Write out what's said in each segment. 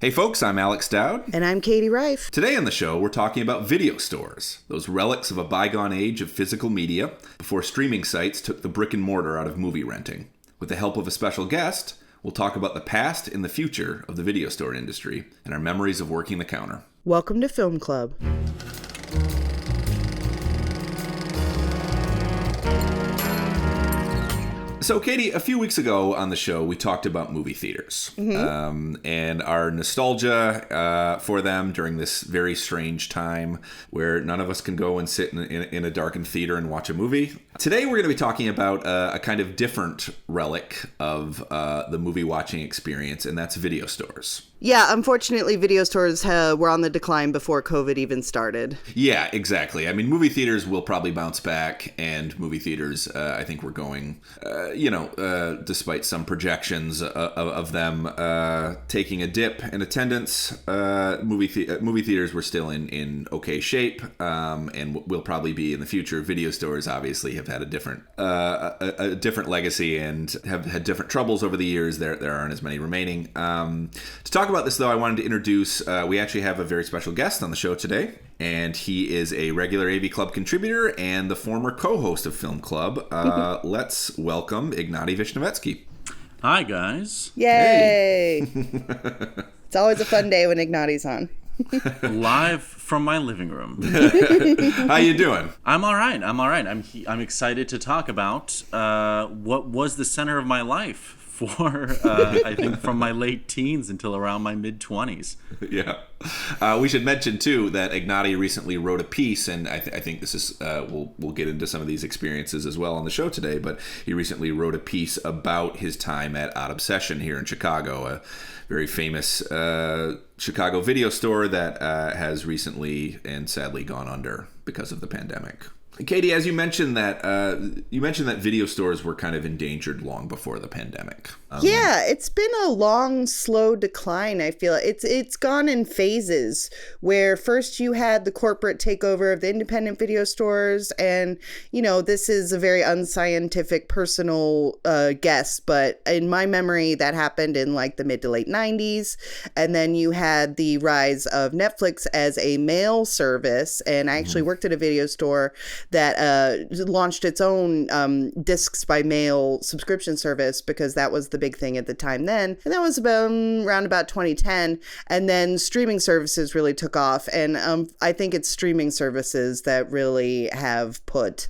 Hey folks, I'm Alex Dowd. And I'm Katie Rife. Today on the show, we're talking about video stores, those relics of a bygone age of physical media before streaming sites took the brick and mortar out of movie renting. With the help of a special guest, we'll talk about the past and the future of the video store industry and our memories of working the counter. Welcome to Film Club. So, Katie, a few weeks ago on the show, we talked about movie theaters and our nostalgia for them during this very strange time where none of us can go and sit in a darkened theater and watch a movie. Today, we're going to be talking about a kind of different relic of the movie watching experience, and that's video stores. Yeah, unfortunately, video stores were on the decline before COVID even started. Yeah, exactly. I mean, movie theaters will probably bounce back, and movie theaters, I think we're going, despite some projections of them taking a dip in attendance, movie theaters were still in okay shape, and will probably be in the future. Video stores obviously have had a different legacy and have had different troubles over the years. There aren't as many remaining. To talk about this, though, I wanted to introduce, we actually have a very special guest on the show today, and he is a regular AV Club contributor and the former co-host of Film Club. Let's welcome Ignatiy Vishnevetsky. Hi, guys. Yay! Hey. It's always a fun day when Ignatiy's on. Live from my living room. How you doing? I'm all right. I'm excited to talk about what was the center of my life for, I think, from my late teens until around my mid-20s. Yeah. We should mention, too, that Ignatiy recently wrote a piece, and I think this is, we'll get into some of these experiences as well on the show today, but he recently wrote a piece about his time at Odd Obsession here in Chicago, a very famous Chicago video store that has recently and sadly gone under because of the pandemic. Katie, as you mentioned that video stores were kind of endangered long before the pandemic. Yeah, it's been a long, slow decline. I feel it's gone in phases where first you had the corporate takeover of the independent video stores, and this is a very unscientific personal guess, but in my memory that happened in like the mid to late 90s, and then you had the rise of Netflix as a mail service, and I actually worked at a video store that launched its own discs by mail subscription service because that was the big thing at the time then. And that was around about 2010. And then streaming services really took off. And I think it's streaming services that really have put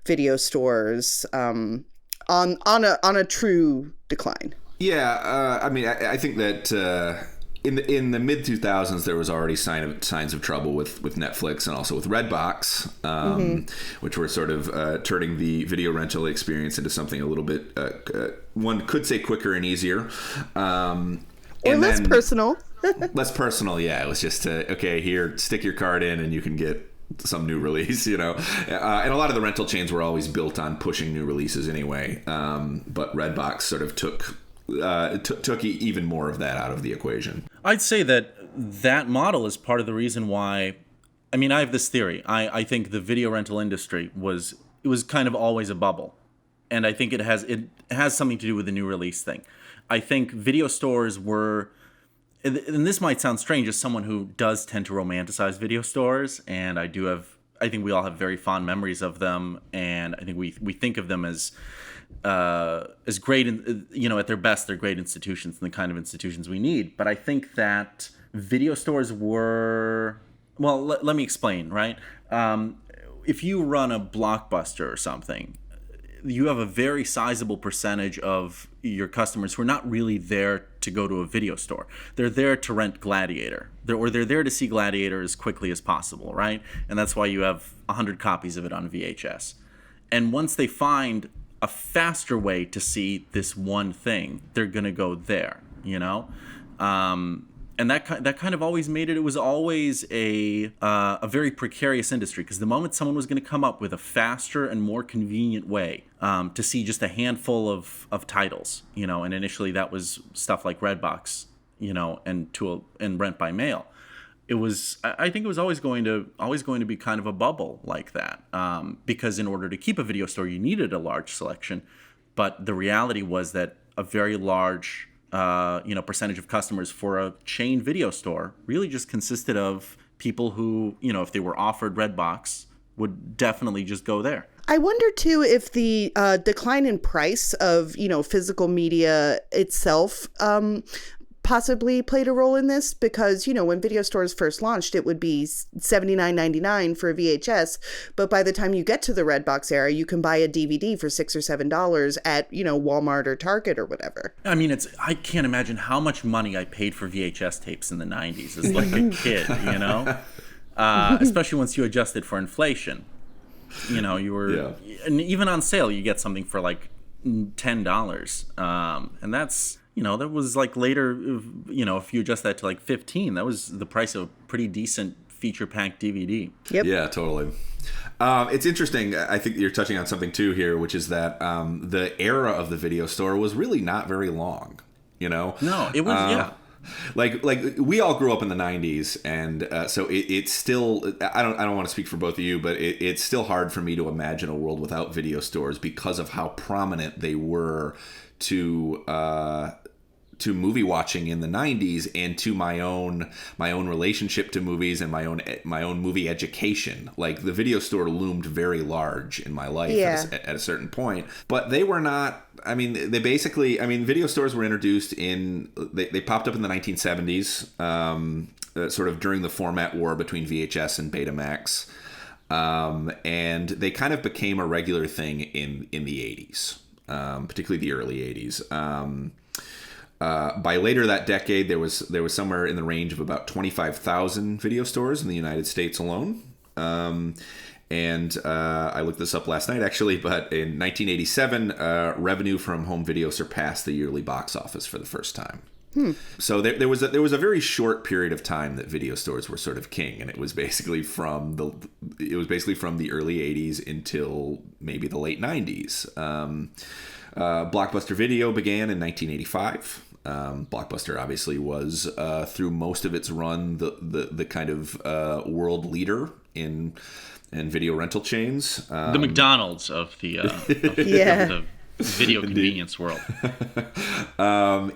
video stores on a true decline. Yeah, I think that in the mid 2000s there was already signs of trouble with Netflix and also with Redbox, which were sort of turning the video rental experience into something a little bit one could say quicker and easier, or less personal. Less personal, yeah. It was just okay, here, stick your card in and you can get some new release, and a lot of the rental chains were always built on pushing new releases anyway, but Redbox sort of took even more of that out of the equation. I'd say that model is part of the reason why. I mean, I have this theory. I think the video rental industry was kind of always a bubble, and I think it has something to do with the new release thing. I think video stores were, and this might sound strange as someone who does tend to romanticize video stores, and I think we all have very fond memories of them, and I think we think of them as great, at their best, they're great institutions and the kind of institutions we need. But I think that video stores were, well, let me explain, right? If you run a Blockbuster or something, you have a very sizable percentage of your customers who are not really there to go to a video store. They're there to rent Gladiator. They're there to see Gladiator as quickly as possible, right? And that's why you have 100 copies of it on VHS. And once they find a faster way to see this one thing, they're going to go there, And that kind of always made it was always a very precarious industry, because the moment someone was going to come up with a faster and more convenient way to see just a handful of titles, and initially that was stuff like Redbox, and rent by mail. I think it was always going to be kind of a bubble like that, because in order to keep a video store, you needed a large selection, but the reality was that a very large percentage of customers for a chain video store really just consisted of people who, if they were offered Redbox, would definitely just go there. I wonder, too, if the decline in price of, physical media itself possibly played a role in this, because, when video stores first launched, it would be $79.99 for a VHS. But by the time you get to the Redbox era, you can buy a DVD for $6 or $7 at, Walmart or Target or whatever. I mean, I can't imagine how much money I paid for VHS tapes in the 90s as like a kid, especially once you adjusted for inflation. You were, and even on sale, you get something for like $10. And that's, that was like later, if you adjust that to like 15, that was the price of a pretty decent feature-packed DVD. Yep. Yeah, totally. It's interesting. I think you're touching on something too here, which is that the era of the video store was really not very long, No, it was, Like we all grew up in the 90s, and so it's still, I don't want to speak for both of you, but it's still hard for me to imagine a world without video stores because of how prominent they were to movie watching in the 90s, and to my own relationship to movies and my own movie education. Like, the video store loomed very large in my life at a certain point, but they were not. I mean, video stores were introduced they popped up in the 1970s, sort of during the format war between VHS and Betamax, and they kind of became a regular thing in the 80s, particularly the early 80s. By later that decade, there was somewhere in the range of about 25,000 video stores in the United States alone. And I looked this up last night, actually, but in 1987, revenue from home video surpassed the yearly box office for the first time. So there was a very short period of time that video stores were sort of king, and it was basically from the early 80s until maybe the late 90s. Blockbuster Video began in 1985. Blockbuster obviously was through most of its run the kind of world leader in video rental chains. The McDonald's of the the video convenience world.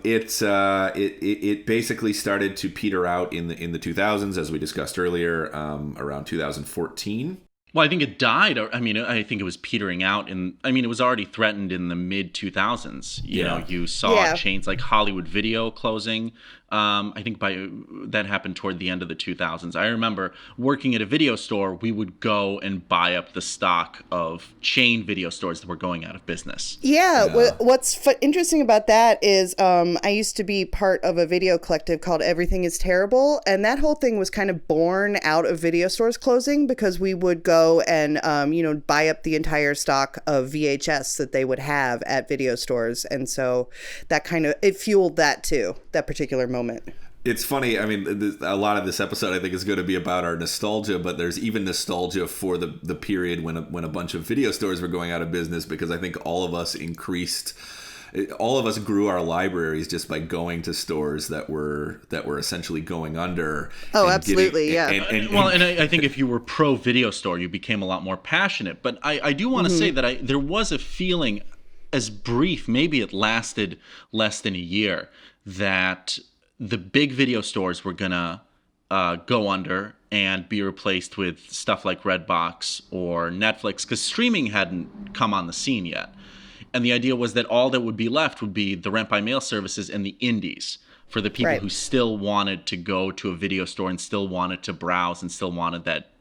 It basically started to peter out in the 2000s, as we discussed earlier, around 2014. Well, I think it died. I mean, I think it was petering out. It was already threatened in the mid-2000s. You saw chains like Hollywood Video closing. I think that happened toward the end of the 2000s. I remember working at a video store. We would go and buy up the stock of chain video stores that were going out of business. What's interesting about that is I used to be part of a video collective called Everything is Terrible, and that whole thing was kind of born out of video stores closing, because we would go and buy up the entire stock of VHS that they would have at video stores, and so that it fueled that too, that particular moment. It's funny. I mean, a lot of this episode, I think, is going to be about our nostalgia, but there's even nostalgia for the period when a bunch of video stores were going out of business, because I think all of us grew our libraries just by going to stores that were essentially going under. Oh, absolutely, I think if you were pro video store, you became a lot more passionate. But I do want to say that there was a feeling, as brief, maybe it lasted less than a year, that the big video stores were gonna go under and be replaced with stuff like Redbox or Netflix, because streaming hadn't come on the scene yet. And the idea was that all that would be left would be the rent-by-mail services and the indies for the people who still wanted to go to a video store and still wanted to browse and still wanted that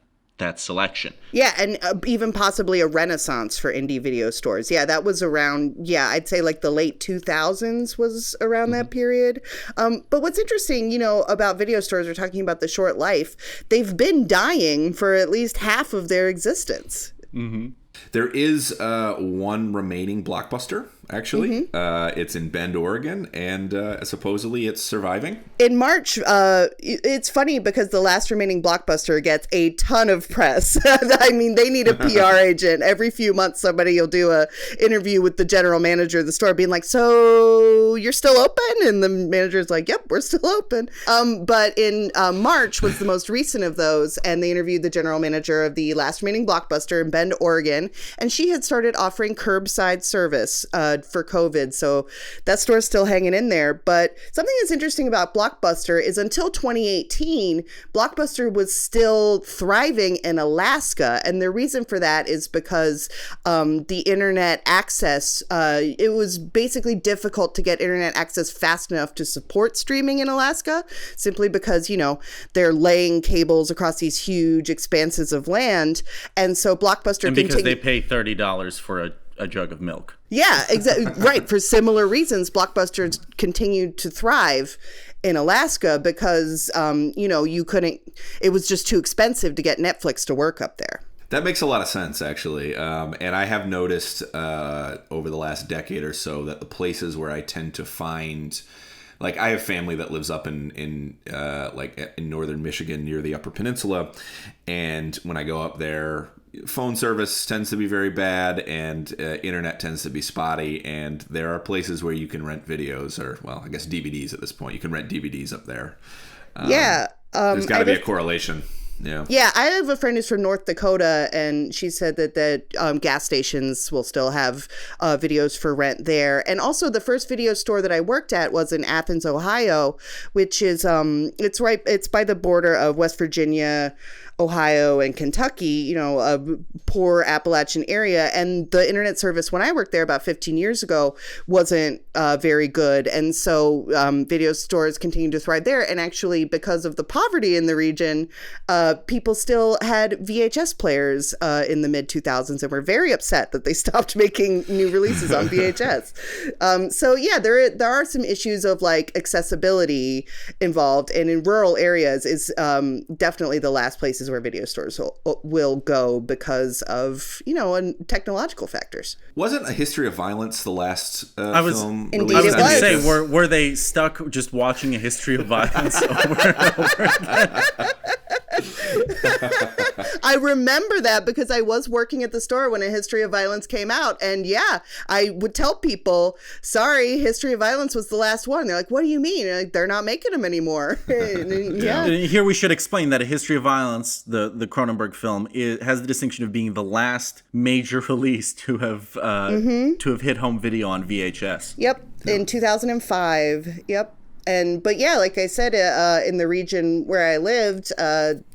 selection. Yeah, and even possibly a renaissance for indie video stores. Yeah, that was around, I'd say like the late 2000s was around that period. But what's interesting, about video stores, we're talking about the short life. They've been dying for at least half of their existence. Mm-hmm. There is one remaining Blockbuster, actually. It's in Bend, Oregon, and supposedly it's surviving. In March, it's funny because the last remaining Blockbuster gets a ton of press. I mean, they need a PR agent. Every few months, somebody will do a interview with the general manager of the store being like, so you're still open? And the manager's like, yep, we're still open. But in March was the most recent of those, and they interviewed the general manager of the last remaining Blockbuster in Bend, Oregon, and she had started offering curbside service for COVID. So that store's still hanging in there. But something that's interesting about Blockbuster is until 2018, Blockbuster was still thriving in Alaska. And the reason for that is because the internet access, it was basically difficult to get internet access fast enough to support streaming in Alaska, simply because, you know, they're laying cables across these huge expanses of land. And so Blockbuster and because they pay $30 for a jug of milk. Yeah, exactly. Right. For similar reasons, Blockbuster continued to thrive in Alaska because, you know, it was just too expensive to get Netflix to work up there. That makes a lot of sense, actually. And I have noticed over the last decade or so that the places where I tend to find, like, I have family that lives up in northern Michigan near the Upper Peninsula, and when I go up there, phone service tends to be very bad, and internet tends to be spotty, and there are places where you can rent videos, or, well, I guess DVDs at this point. You can rent DVDs up there. There's got to be a correlation. Yeah. Yeah, I have a friend who's from North Dakota, and she said that gas stations will still have videos for rent there. And also, the first video store that I worked at was in Athens, Ohio, which is it's by the border of West Virginia, Ohio, and Kentucky, you know, a poor Appalachian area. And the internet service when I worked there about 15 years ago wasn't very good. And so video stores continued to thrive there. And actually, because of the poverty in the region, people still had VHS players in the mid-2000s and were very upset that they stopped making new releases on VHS. So yeah, there are some issues of like accessibility involved, and in rural areas is definitely the last places where video stores will go because of, you know, technological factors. Wasn't A History of Violence the last film? Indeed, I was going to it say, were they stuck just watching A History of Violence over and over again? I remember that because I was working at the store when A History of Violence came out. And yeah, I would tell people, sorry, History of Violence was the last one. They're like, what do you mean? Like, they're not making them anymore. Yeah. Here we should explain that A History of Violence, the Cronenberg film, has the distinction of being the last major release to have hit home video on VHS. Yep. In 2005. Yep. But yeah, like I said, in the region where I lived,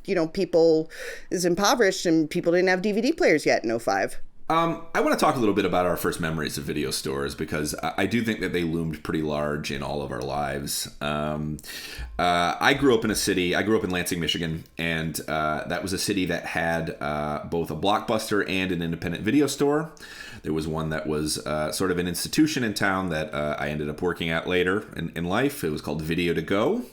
you know, people is impoverished and people didn't have DVD players yet in 2005. I want to talk a little bit about our first memories of video stores, because I do think that they loomed pretty large in all of our lives. I grew up in Lansing, Michigan, and that was a city that had both a Blockbuster and an independent video store. There was one that was sort of an institution in town that I ended up working at later in life. It was called Video to Go,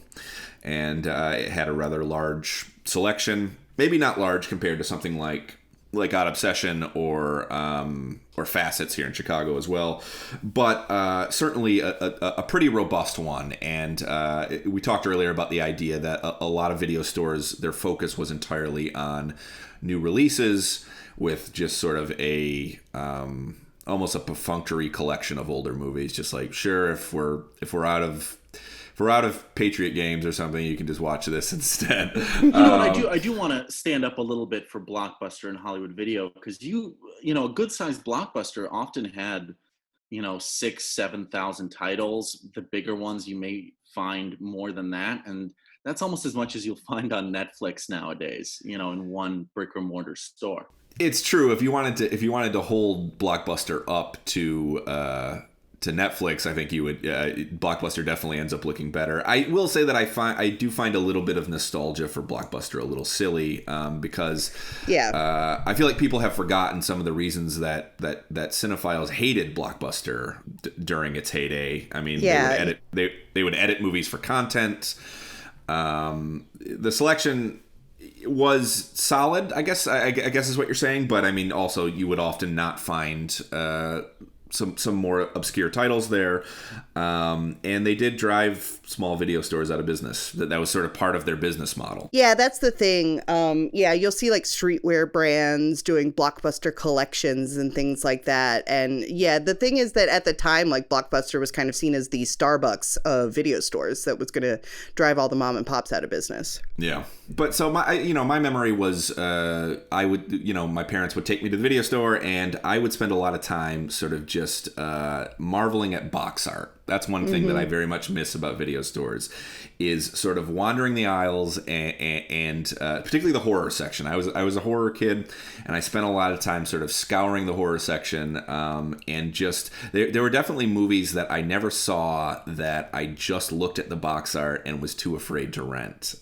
and it had a rather large selection. Maybe not large compared to something like Odd Obsession or Facets here in Chicago as well, but certainly a pretty robust one. And we talked earlier about the idea that a lot of video stores, their focus was entirely on new releases, with just sort of a almost a perfunctory collection of older movies. Just like, sure, if we're out of Patriot games or something, you can just watch this instead. You know, I do want to stand up a little bit for Blockbuster and Hollywood Video, because you know, a good sized Blockbuster often had, you know, 6,000-7,000 titles. The bigger ones you may find more than that, and that's almost as much as you'll find on Netflix nowadays, you know, in one brick-and-mortar store. It's true. If you wanted to hold Blockbuster up to Netflix, I think you would. Blockbuster definitely ends up looking better. I will say that I do find a little bit of nostalgia for Blockbuster a little silly, because I feel like people have forgotten some of the reasons that cinephiles hated Blockbuster during its heyday. I mean, they would edit movies for content. The selection was solid, I guess is what you're saying, but I mean, also you would often not find some more obscure titles there, and they did drive small video stores out of business. That was sort of part of their business model. Yeah, that's the thing. You'll see like streetwear brands doing Blockbuster collections and things like that. And yeah, the thing is that at the time, like, Blockbuster was kind of seen as the Starbucks of video stores that was going to drive all the mom and pops out of business. Yeah. But so my memory was, my parents would take me to the video store, and I would spend a lot of time sort of just marveling at box art. That's one thing that I very much miss about video stores, is sort of wandering the aisles and particularly the horror section. I was a horror kid, and I spent a lot of time sort of scouring the horror section, and just there were definitely movies that I never saw that I just looked at the box art and was too afraid to rent.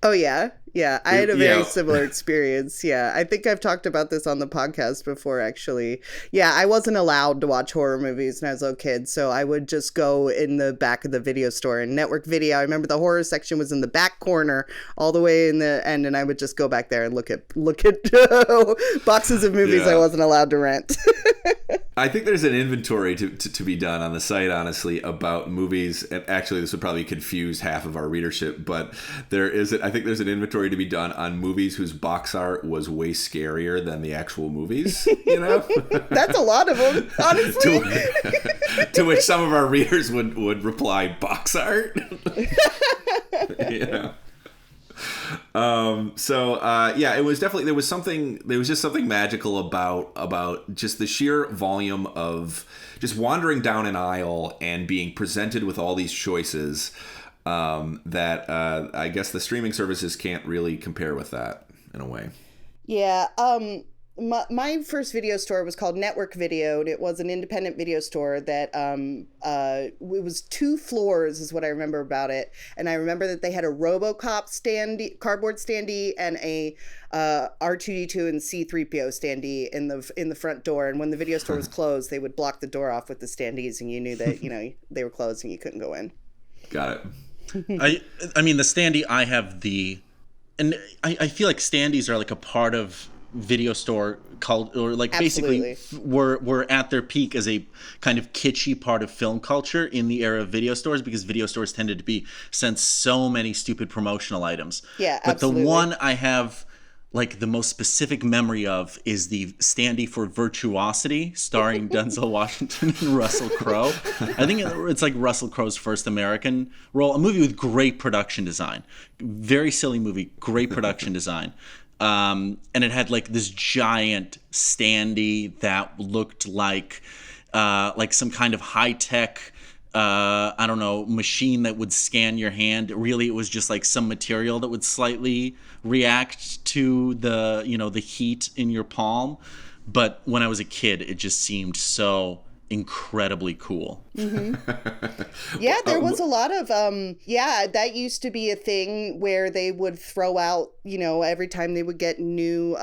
Oh, yeah. Yeah, I had a very similar experience. Yeah, I think I've talked about this on the podcast before, actually. Yeah, I wasn't allowed to watch horror movies when I was a little kid, so I would just go in the back of the video store and Network Video. I remember the horror section was in the back corner all the way in the end, and I would just go back there and look at boxes of movies I wasn't allowed to rent. I think there's an inventory to be done on the site, honestly, about movies. And actually, this would probably confuse half of our readership, but I think there's an inventory to be done on movies whose box art was way scarier than the actual movies. You know, that's a lot of them, honestly. to which some of our readers would reply, "Box art." Yeah. It was definitely, there was just something magical about just the sheer volume of just wandering down an aisle and being presented with all these choices, that I guess the streaming services can't really compare with that in a way. Yeah. My first video store was called Network Video, and it was an independent video store that it was 2 floors is what I remember about it. And I remember that they had a RoboCop cardboard standee, and a R2D2 and C3PO standee in the front door. And when the video store was closed, they would block the door off with the standees, and you knew that they were closed and you couldn't go in. Got it. I mean, the standee, I have and I feel like standees are like a part of video store culture, or like Absolutely. basically were at their peak as a kind of kitschy part of film culture in the era of video stores, because video stores tended to be sent so many stupid promotional items. Yeah, but absolutely. the one I have like the most specific memory of is the standee for Virtuosity, starring Denzel Washington and Russell Crowe. I think it's like Russell Crowe's first American role. A movie with great production design, very silly movie, great production design. And it had like this giant standee that looked like some kind of high-tech, I don't know, machine that would scan your hand. Really, it was just like some material that would slightly react to the heat in your palm. But when I was a kid, it just seemed so incredibly cool. Mm-hmm. Yeah, there was a lot of that used to be a thing where they would throw out, every time they would get new,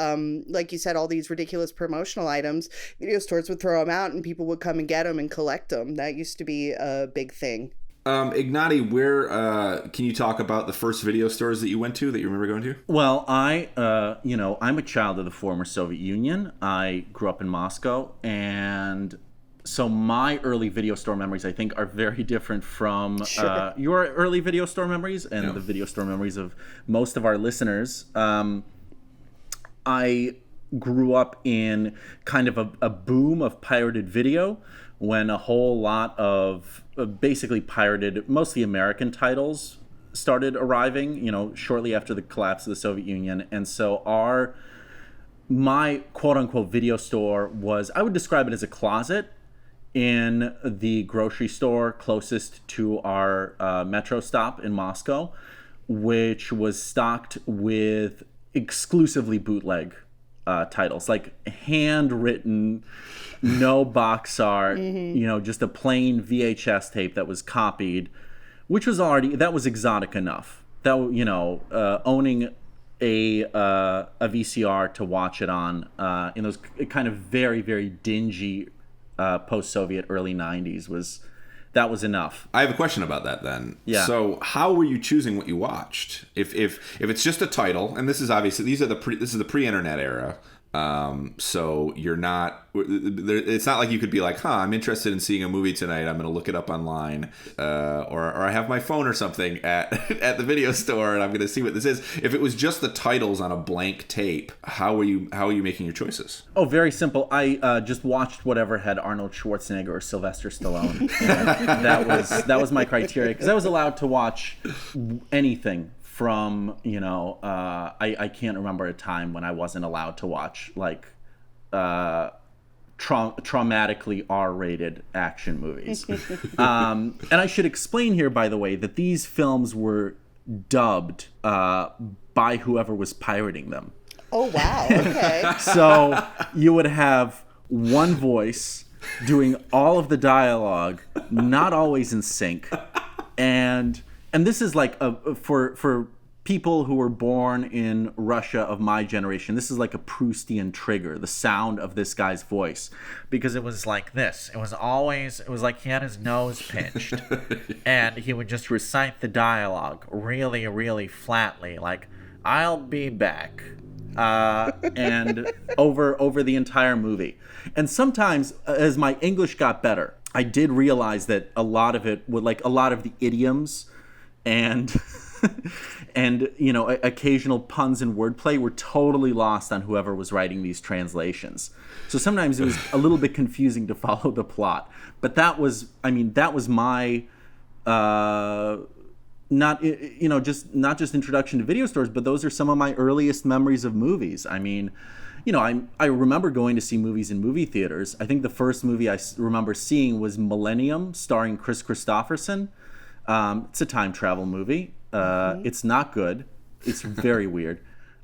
like you said, all these ridiculous promotional items, video stores would throw them out and people would come and get them and collect them. That used to be a big thing. Ignatiy, where can you talk about the first video stores that you went to, that you remember going to? Well, I'm a child of the former Soviet Union. I grew up in Moscow, and so my early video store memories, I think, are very different from your early video store memories and the video store memories of most of our listeners. I grew up in kind of a boom of pirated video, when a whole lot of basically pirated, mostly American titles started arriving, shortly after the collapse of the Soviet Union. And so my quote-unquote video store was, I would describe it as a closet in the grocery store closest to our metro stop in Moscow, which was stocked with exclusively bootleg titles, like handwritten, no box art, just a plain VHS tape that was copied, which was that was exotic enough. That, owning a VCR to watch it on in those kind of very, very dingy post-Soviet early 90s was enough. I have a question about that then. Yeah. So how were you choosing what you watched? If it's just a title, and this is obviously, this is the pre-internet era. So you're not, it's not like you could be like, I'm interested in seeing a movie tonight, I'm going to look it up online, or I have my phone or something at the video store and I'm going to see what this is. If it was just the titles on a blank tape, how are you making your choices? Oh, very simple. I just watched whatever had Arnold Schwarzenegger or Sylvester Stallone. that was my criteria, because I was allowed to watch anything from, I can't remember a time when I wasn't allowed to watch, like, traumatically R-rated action movies. And I should explain here, by the way, that these films were dubbed by whoever was pirating them. Oh, wow. Okay. So you would have one voice doing all of the dialogue, not always in sync. And this is like for people who were born in Russia of my generation, this is like a Proustian trigger, the sound of this guy's voice, because it was like this. It was like he had his nose pinched and he would just recite the dialogue really, really flatly, like, "I'll be back," and over the entire movie. And sometimes, as my English got better, I did realize that a lot of it would, like, a lot of the idioms and and occasional puns and wordplay were totally lost on whoever was writing these translations. So sometimes it was a little bit confusing to follow the plot. But that was my not just introduction to video stores, but those are some of my earliest memories of movies. I mean, I remember going to see movies in movie theaters. I think the first movie I remember seeing was Millennium, starring Chris Christopherson. It's a time travel movie. It's not good. It's very weird.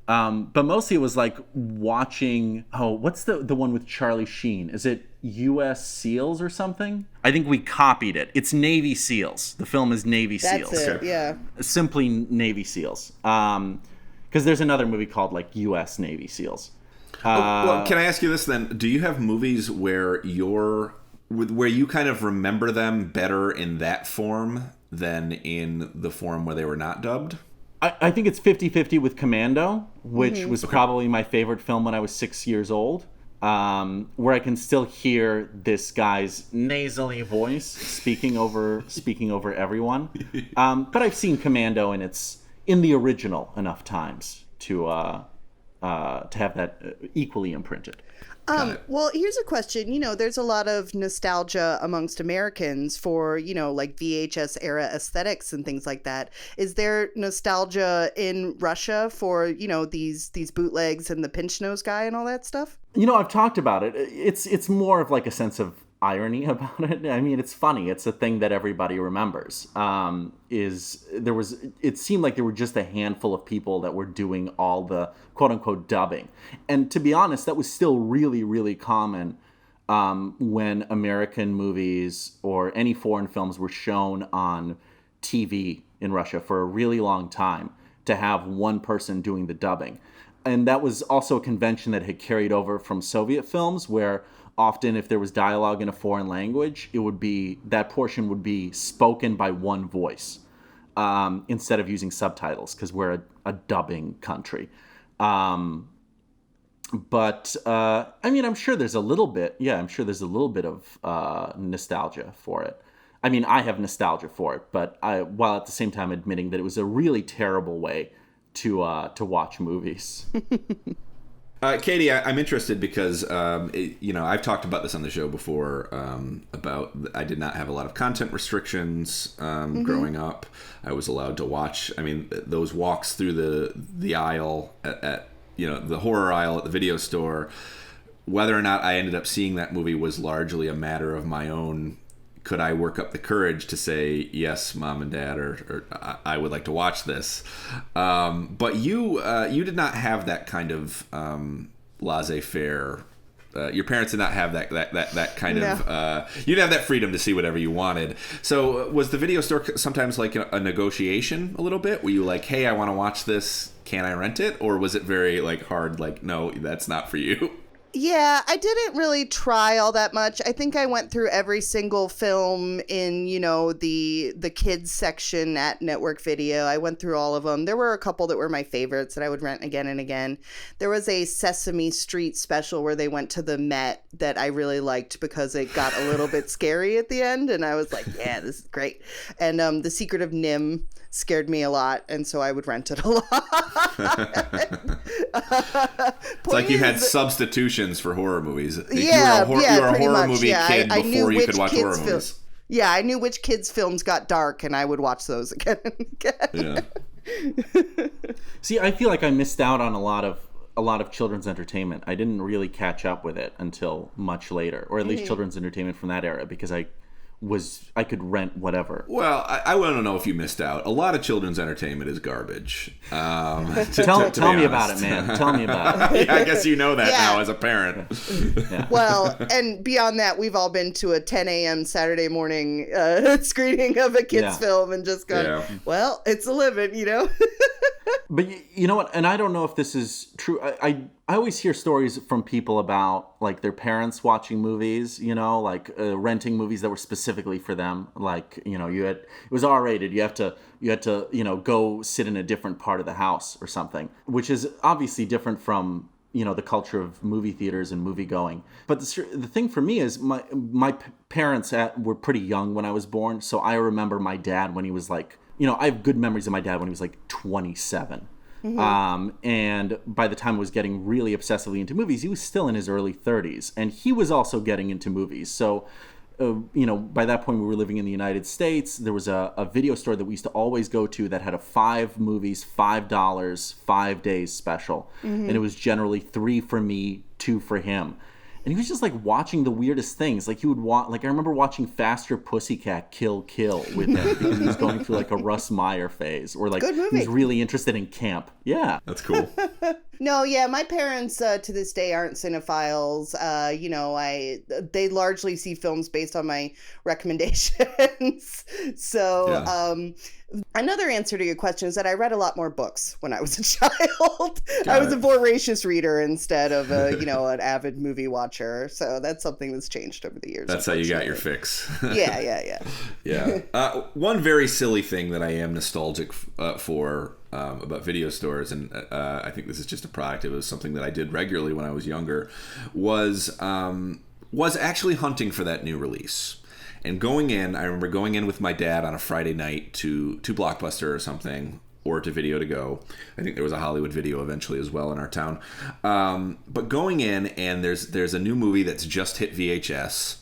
But mostly it was like watching, what's the one with Charlie Sheen? Is it U.S. SEALs or something? I think we copied it. It's Navy SEALs. The film is Navy SEALs. That's it, yeah. Simply Navy SEALs. Because there's another movie called like U.S. Navy SEAls. Well, can I ask you this then? Do you have movies where you kind of remember them better in that form than in the form where they were not dubbed? I think it's 50-50 with Commando, which was probably my favorite film when I was 6 years old, where I can still hear this guy's nasally voice speaking over everyone. But I've seen Commando in the original enough times to have that equally imprinted. Well, here's a question. There's a lot of nostalgia amongst Americans for, like VHS era aesthetics and things like that. Is there nostalgia in Russia for, these bootlegs and the pinch nose guy and all that stuff? I've talked about it. It's more of like a sense of irony about it. I mean, it's funny. It's a thing that everybody remembers. It seemed like there were just a handful of people that were doing all the quote unquote dubbing. And to be honest, that was still really, really common when American movies or any foreign films were shown on TV in Russia for a really long time, to have one person doing the dubbing. And that was also a convention that had carried over from Soviet films, where often if there was dialogue in a foreign language, that portion would be spoken by one voice instead of using subtitles, because we're a dubbing country. But I mean, I'm sure there's a little bit of nostalgia for it. I mean, I have nostalgia for it, but while at the same time admitting that it was a really terrible way to watch movies. Katie, I'm interested because, I've talked about this on the show before, about I did not have a lot of content restrictions growing up. I was allowed to watch, those walks through the aisle at the horror aisle at the video store. Whether or not I ended up seeing that movie was largely a matter of my own. Could I work up the courage to say, yes, Mom and Dad, or I would like to watch this? But you did not have that kind of laissez-faire. Your parents did not have that kind of... you didn't have that freedom to see whatever you wanted. So was the video store sometimes like a negotiation a little bit? Were you like, hey, I want to watch this. Can I rent it? Or was it very like hard, like, no, that's not for you? Yeah, I didn't really try all that much. I think I went through every single film in, the kids section at Network Video. I went through all of them. There were a couple that were my favorites that I would rent again and again. There was a Sesame Street special where they went to the Met that I really liked because it got a little bit scary at the end. And I was like, yeah, this is great. And The Secret of Nim scared me a lot, and so I would rent it a lot. It's like you had substitutions for horror movies. Yeah, you were a horror movie yeah, kid before you could watch horror movies. Yeah, I knew which kids' films got dark, and I would watch those again and again. Yeah. See, I feel like I missed out on a lot of a lot of children's entertainment. I didn't really catch up with it until much later, or at least children's entertainment from that era, because I could rent whatever. Well, I want to know if you missed out. A lot of children's entertainment is garbage. Tell me about it, man. Tell me about it. Yeah, I guess you know that now as a parent. Yeah. Well, and beyond that, we've all been to a 10 a.m. Saturday morning screening of a kid's film and just gone, well, it's a living, you know? But you know what? And I don't know if this is true. I always hear stories from people about like their parents watching movies, you know, like renting movies that were specifically for them. Like, you know, it was R-rated. You had to, you know, go sit in a different part of the house or something, which is obviously different from, you know, the culture of movie theaters and movie going. But the thing for me is my parents were pretty young when I was born. So I remember my dad when he was like, you know, I have good memories of my dad when he was like 27. And by the time I was getting really obsessively into movies, he was still in his early 30s. And he was also getting into movies. So, you know, by that point we were living in the United States. There was a video store that we used to always go to that had a 5 movies, $5, 5 days special. And it was generally 3 for me, 2 for him. And he was just like watching the weirdest things. Like he would like I remember watching Faster Pussycat Kill with him because he was going through like a Russ Meyer phase, or like he was really interested in camp. Yeah, that's cool. No, yeah, my parents to this day aren't cinephiles. You know, they largely see films based on my recommendations. So, another answer to your question is that I read a lot more books when I was a child. I was a voracious reader instead of an avid movie watcher. So that's something that's changed over the years. That's how you got your fix. Yeah. One very silly thing that I am nostalgic for about video stores, and I think this is just a product. It was something that I did regularly when I was younger, was actually hunting for that new release. And I remember going in with my dad on a Friday night to Blockbuster or something, or to Video to Go. I think there was a Hollywood Video eventually as well in our town. But going in, and there's a new movie that's just hit VHS.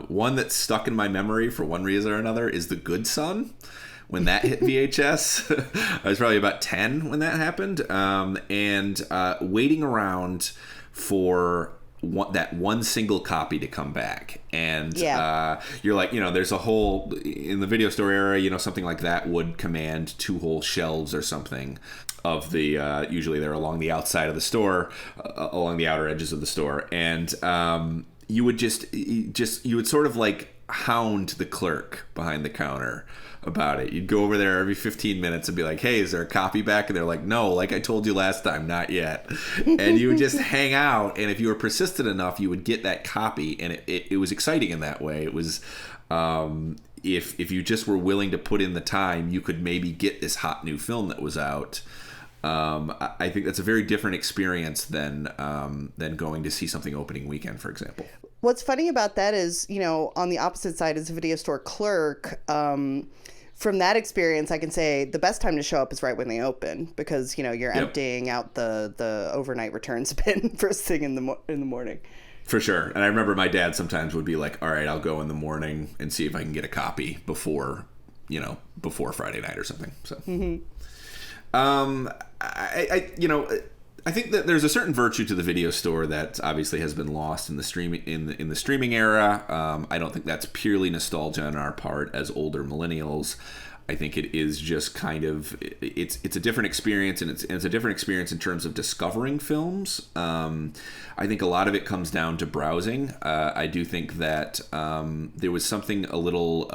One that's stuck in my memory for one reason or another is The Good Son. When that hit VHS, I was probably about 10 when that happened. And waiting around for that one single copy to come back, and you're like, you know, there's a whole, in the video store era, something like that would command 2 whole shelves or something of the usually they're along the outside of the store, along the outer edges of the store, and you would sort of like hound the clerk behind the counter about it. You'd go over there every 15 minutes and be like, hey, is there a copy back? And they're like, no, like I told you last time, not yet. And you would just hang out, and if you were persistent enough, you would get that copy, and it was exciting in that way. It was if you just were willing to put in the time, you could maybe get this hot new film that was out. I think that's a very different experience than going to see something opening weekend, for example. What's funny about that is, on the opposite side as a video store clerk, from that experience, I can say the best time to show up is right when they open, because, you're emptying out the overnight returns bin first thing in the morning. For sure. And I remember my dad sometimes would be like, all right, I'll go in the morning and see if I can get a copy before Friday night or something. So, I think that there's a certain virtue to the video store that obviously has been lost in the streaming era. I don't think that's purely nostalgia on our part as older millennials. I think it is just kind of it's a different experience, and it's a different experience in terms of discovering films. I think a lot of it comes down to browsing. I do think that there was something a little.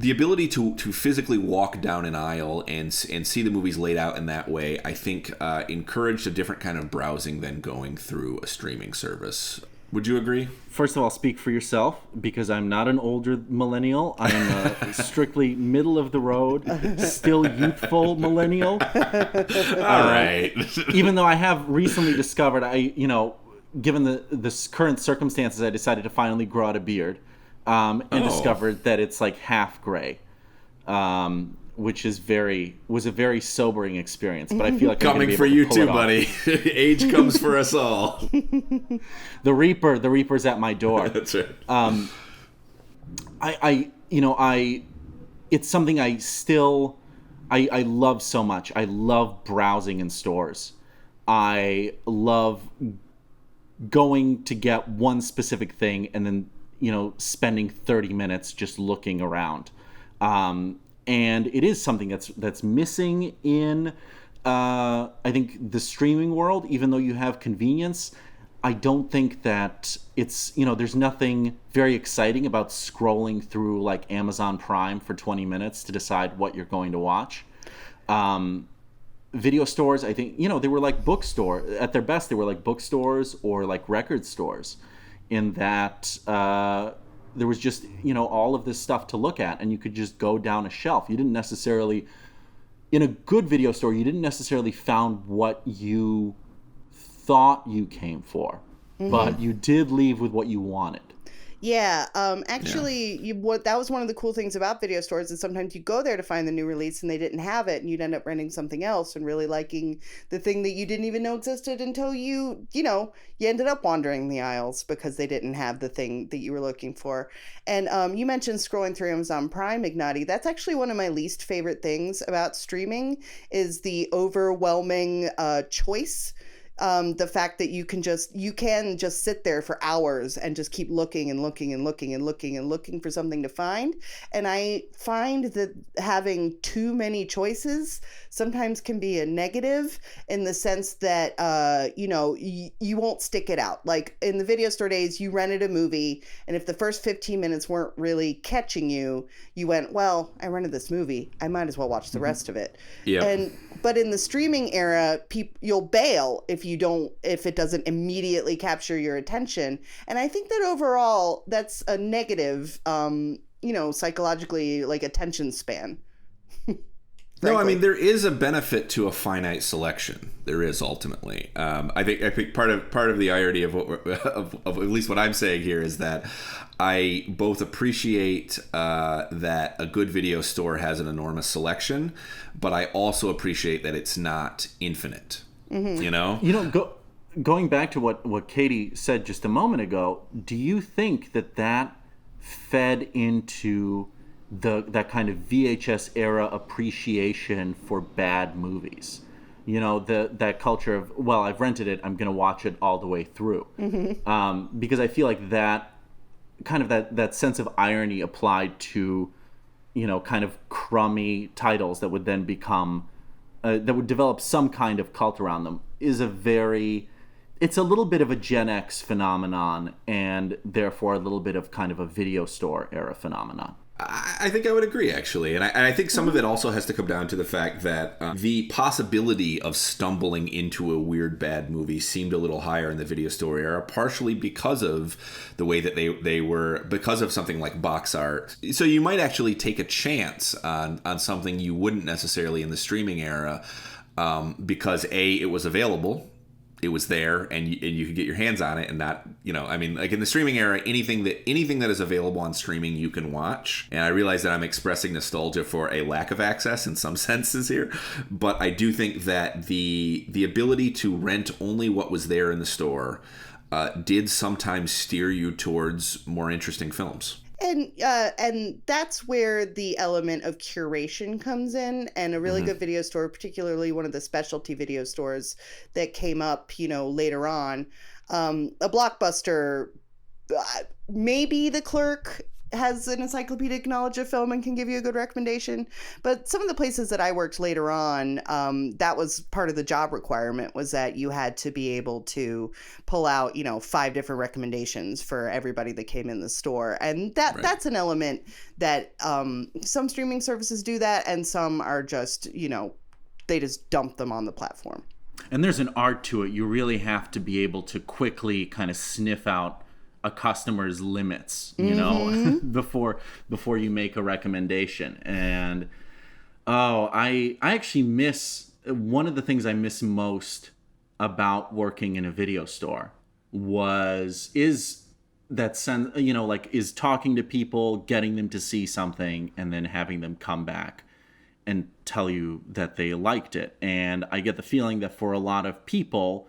The ability to physically walk down an aisle and see the movies laid out in that way, I think, encouraged a different kind of browsing than going through a streaming service. Would you agree? First of all, speak for yourself, because I'm not an older millennial. I am a strictly middle of the road, still youthful millennial. All right. Even though I have recently discovered, given the current circumstances, I decided to finally grow out a beard. And discovered that it's like half gray, which was a very sobering experience. But I feel like coming for you too, buddy. Age comes for us all. The Reaper's at my door. That's right. It's something I love so much. I love browsing in stores. I love going to get one specific thing and then, spending 30 minutes just looking around. And it is something that's missing in, I think, the streaming world. Even though you have convenience, I don't think that it's, there's nothing very exciting about scrolling through like Amazon Prime for 20 minutes to decide what you're going to watch. Video stores, I think, they were like bookstore at their best. They were like bookstores or like record stores, in that there was just, all of this stuff to look at, and you could just go down a shelf. You didn't necessarily, in a good video store, you didn't necessarily found what you thought you came for, but you did leave with what you wanted. Yeah, actually, that was one of the cool things about video stores, is sometimes you go there to find the new release and they didn't have it, and you'd end up renting something else and really liking the thing that you didn't even know existed until you ended up wandering the aisles because they didn't have the thing that you were looking for. And you mentioned scrolling through Amazon Prime, Ignatiy. That's actually one of my least favorite things about streaming, is the overwhelming choice. The fact that you can just sit there for hours and just keep looking and looking and looking and looking and looking for something to find. And I find that having too many choices sometimes can be a negative, in the sense that, you won't stick it out. Like in the video store days, you rented a movie, and if the first 15 minutes weren't really catching you, you went, well, I rented this movie, I might as well watch the rest of it. Yeah. But in the streaming era, you'll bail if it doesn't immediately capture your attention. And I think that overall, that's a negative, psychologically, like attention span. No, I mean, there is a benefit to a finite selection. There is, ultimately. I think part of the irony of of at least what I'm saying here is that I both appreciate that a good video store has an enormous selection, but I also appreciate that it's not infinite. Going back to what Katie said just a moment ago, do you think that fed into that kind of VHS era appreciation for bad movies? That culture of, well, I've rented it, I'm going to watch it all the way through. Because I feel like that kind of that sense of irony applied to, kind of crummy titles that would then become, that would develop some kind of cult around them, is it's a little bit of a Gen X phenomenon, and therefore a little bit of kind of a video store era phenomenon. I think I would agree, actually. And I think some of it also has to come down to the fact that the possibility of stumbling into a weird, bad movie seemed a little higher in the video store era, partially because of the way that they were, because of something like box art. So you might actually take a chance on something you wouldn't necessarily in the streaming era, because it was available. It was there, and you could get your hands on it, and not, like in the streaming era, anything that is available on streaming you can watch. And I realize that I'm expressing nostalgia for a lack of access in some senses here, but I do think that the ability to rent only what was there in the store did sometimes steer you towards more interesting films. And that's where the element of curation comes in, and a really good video store, particularly one of the specialty video stores that came up, later on. A Blockbuster, maybe The Clerk has an encyclopedic knowledge of film and can give you a good recommendation. But some of the places that I worked later on, that was part of the job requirement, was that you had to be able to pull out, 5 different recommendations for everybody that came in the store. And that's an element that some streaming services do that, and some are just, they just dump them on the platform. And there's an art to it. You really have to be able to quickly kind of sniff out a customer's limits, before you make a recommendation. And I actually miss, one of the things I miss most about working in a video store is that sense, is talking to people, getting them to see something, and then having them come back and tell you that they liked it. And I get the feeling that for a lot of people,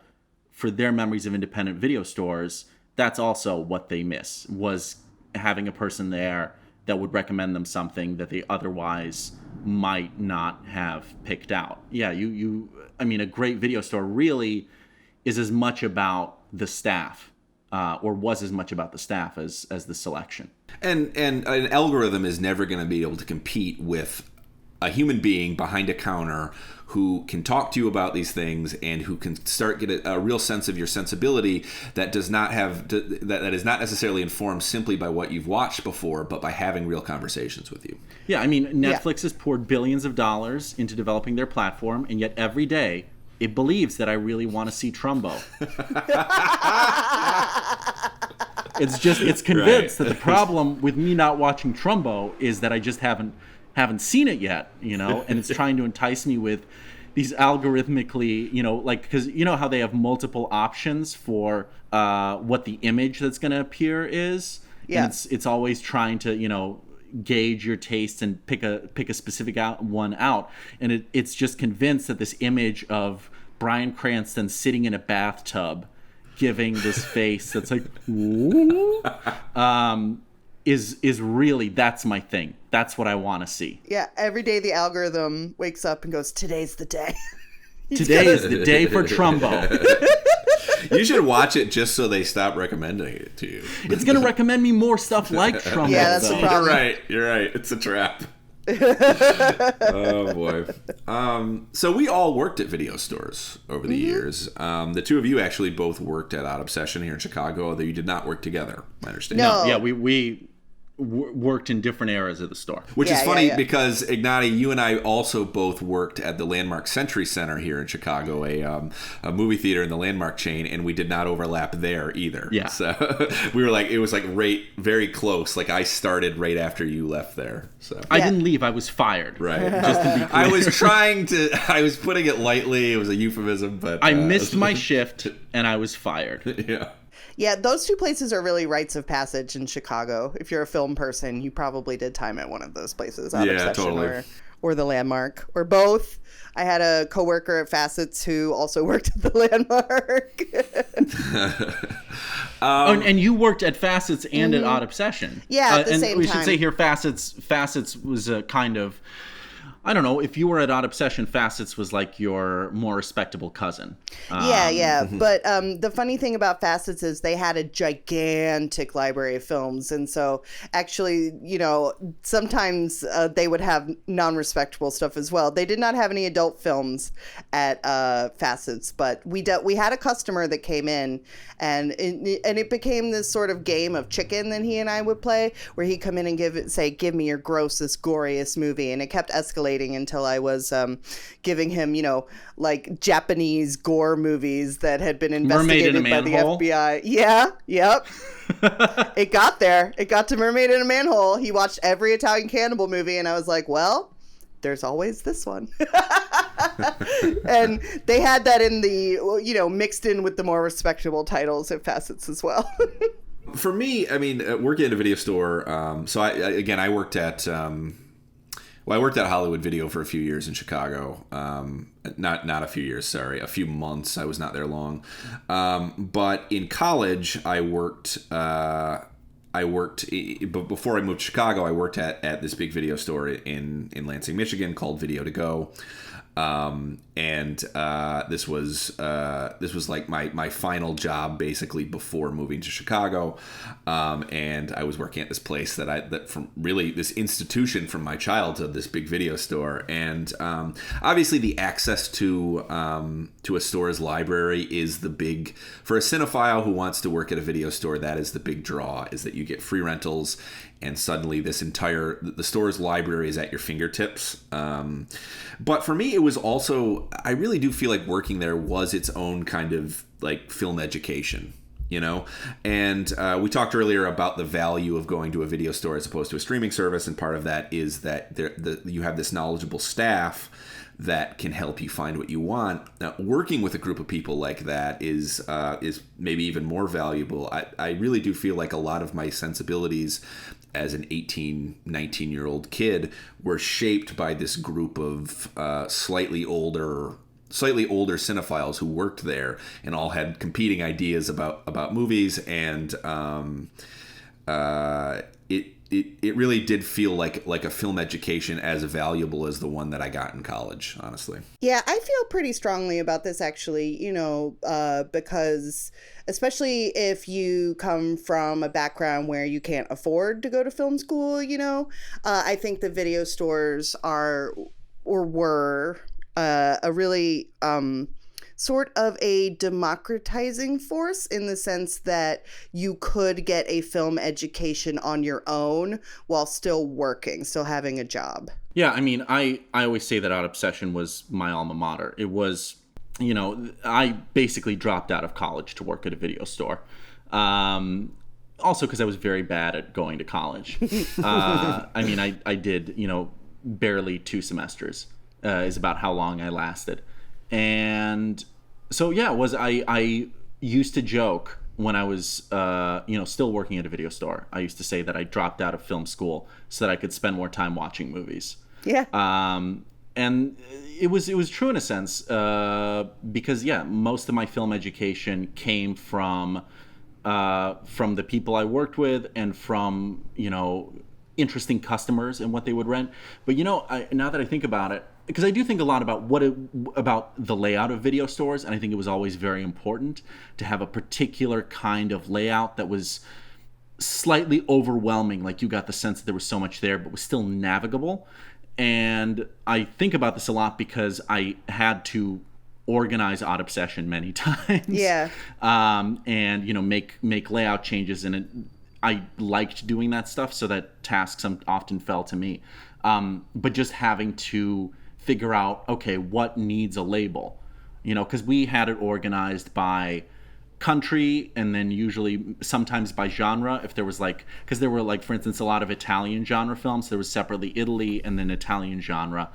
for their memories of independent video stores, that's also what they miss, was having a person there that would recommend them something that they otherwise might not have picked out. Yeah, I mean, a great video store really is as much about the staff, or was as much about the staff as the selection. And an algorithm is never going to be able to compete with a human being behind a counter who can talk to you about these things and who can get a real sense of your sensibility that does not have that is not necessarily informed simply by what you've watched before, but by having real conversations with you. Yeah, I mean, Netflix has poured billions of dollars into developing their platform, and yet every day it believes that I really want to see Trumbo. It's convinced that the problem with me not watching Trumbo is that I just haven't seen it yet, and it's trying to entice me with these algorithmically, because you know how they have multiple options for what the image that's going to appear is. Yeah. And it's always trying to, gauge your taste and pick a specific one out. And it's just convinced that this image of Bryan Cranston sitting in a bathtub giving this face that's like, ooh, is really, that's my thing. That's what I want to see. Yeah, every day the algorithm wakes up and goes, today's the day. Today is the day for Trumbo. You should watch it just so they stop recommending it to you. It's going to recommend me more stuff like Trumbo. Yeah, that's the problem. You're right. It's a trap. Oh, boy. So we all worked at video stores over the years. The two of you actually both worked at Odd Obsession here in Chicago, although you did not work together, I understand. No. Yeah, we worked in different eras of the store. Which is funny because, Ignatiy, you and I also both worked at the Landmark Century Center here in Chicago, a movie theater in the Landmark chain, and we did not overlap there either. Yeah. So we were it was right, very close. I started right after you left there. So I didn't leave. I was fired. Right. Just to be clear. I was putting it lightly. It was a euphemism, but I missed my shift and I was fired. Yeah. Yeah, those two places are really rites of passage in Chicago. If you're a film person, you probably did time at one of those places. Odd Obsession totally. Or the Landmark, or both. I had a coworker at Facets who also worked at the Landmark. And you worked at Facets and at Odd Obsession. Yeah, at the same time. And we should say here, Facets was a kind of, I don't know, if you were at Odd Obsession, Facets was like your more respectable cousin. Yeah. But the funny thing about Facets is they had a gigantic library of films. And so actually, sometimes they would have non-respectable stuff as well. They did not have any adult films at Facets, but we had a customer that came in and it became this sort of game of chicken that he and I would play, where he'd come in and give me your grossest, goriest movie. And it kept escalating until I was giving him, Japanese gore movies that had been investigated by the FBI. Yeah, yep. It got there. It got to Mermaid in a Manhole. He watched every Italian cannibal movie, and I was like, well, there's always this one. And they had that in the, mixed in with the more respectable titles at Facets as well. For me, I mean, working at a video store, so I worked at... I worked at Hollywood Video for a few years in Chicago. Not a few years, sorry, a few months. I was not there long. But in college, I worked. But before I moved to Chicago, I worked at this big video store in Lansing, Michigan called Video to Go. This was like my final job basically before moving to Chicago. And I was working at this place that from really this institution from my childhood, this big video store. And, obviously the access to a store's library is the big, for a cinephile who wants to work at a video store, that is the big draw, is that you get free rentals. And suddenly the store's library is at your fingertips. But for me, it was also, I really do feel like working there was its own kind of like film education, And we talked earlier about the value of going to a video store as opposed to a streaming service. And part of that is that you have this knowledgeable staff that can help you find what you want. Now, working with a group of people like that is maybe even more valuable. I really do feel like a lot of my sensibilities as an 18, 19-year-old kid were shaped by this group of slightly older cinephiles who worked there and all had competing ideas about movies, and it really did feel like a film education as valuable as the one that I got in college, honestly. Yeah, I feel pretty strongly about this, actually, because especially if you come from a background where you can't afford to go to film school, I think the video stores are or were a really sort of a democratizing force, in the sense that you could get a film education on your own while still working, still having a job. Yeah, I mean, I always say that Out Obsession was my alma mater. It was, I basically dropped out of college to work at a video store. Also because I was very bad at going to college. I mean, I did, barely 2 semesters is about how long I lasted. And so, yeah, I used to joke when I was, still working at a video store. I used to say that I dropped out of film school so that I could spend more time watching movies. Yeah. And it was true in a sense, because, yeah, most of my film education came from the people I worked with and from, interesting customers and what they would rent. But, now that I think about it, because I do think a lot about about the layout of video stores, and I think it was always very important to have a particular kind of layout that was slightly overwhelming. Like, you got the sense that there was so much there, but was still navigable. And I think about this a lot because I had to organize Odd Obsession many times. Yeah. And make layout changes, and I liked doing that stuff, so that tasks often fell to me. But just having to figure out, okay, what needs a label, because we had it organized by country, and then usually sometimes by genre. If there was because there were for instance, a lot of Italian genre films, there was separately Italy and then Italian genre,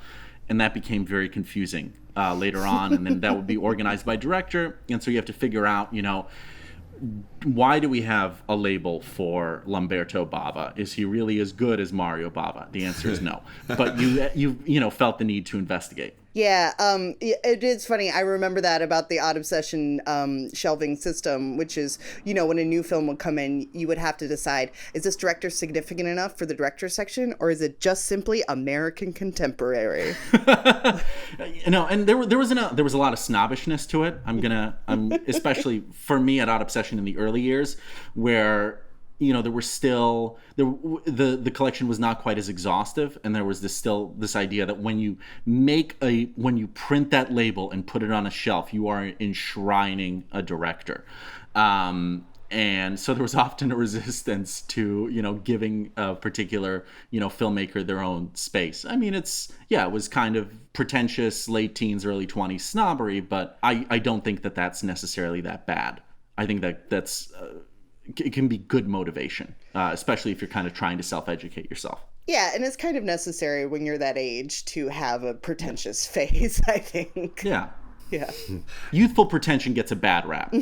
and that became very confusing later on. And then that would be organized by director, and so you have to figure out, why do we have a label for Lamberto Bava? Is he really as good as Mario Bava? The answer is no. But you felt the need to investigate. Yeah, it is funny. I remember that about the Odd Obsession shelving system, which is, when a new film would come in, you would have to decide, is this director significant enough for the director section, or is it just simply American contemporary? And there was a lot of snobbishness to it. Especially for me at Odd Obsession in the early years, where there were still the collection was not quite as exhaustive, and there was this idea that when you print that label and put it on a shelf, you are enshrining a director. And so there was often a resistance to, giving a particular, filmmaker their own space. I mean, it was kind of pretentious, late teens, early 20s snobbery, but I don't think that that's necessarily that bad. I think that's it can be good motivation, especially if you're kind of trying to self-educate yourself. Yeah, and it's kind of necessary when you're that age to have a pretentious phase, I think. Yeah. Yeah. Youthful pretension gets a bad rap.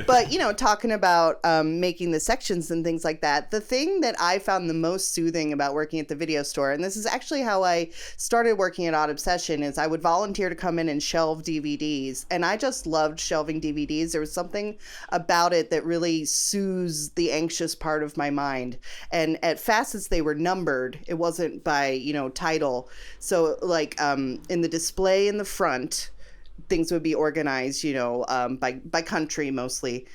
But, talking about making the sections and things like that, the thing that I found the most soothing about working at the video store, and this is actually how I started working at Odd Obsession, is I would volunteer to come in and shelve DVDs. And I just loved shelving DVDs. There was something about it that really soothes the anxious part of my mind. And at Facets, they were numbered. It wasn't by, title. So in the display in the front, things would be organized, by country mostly.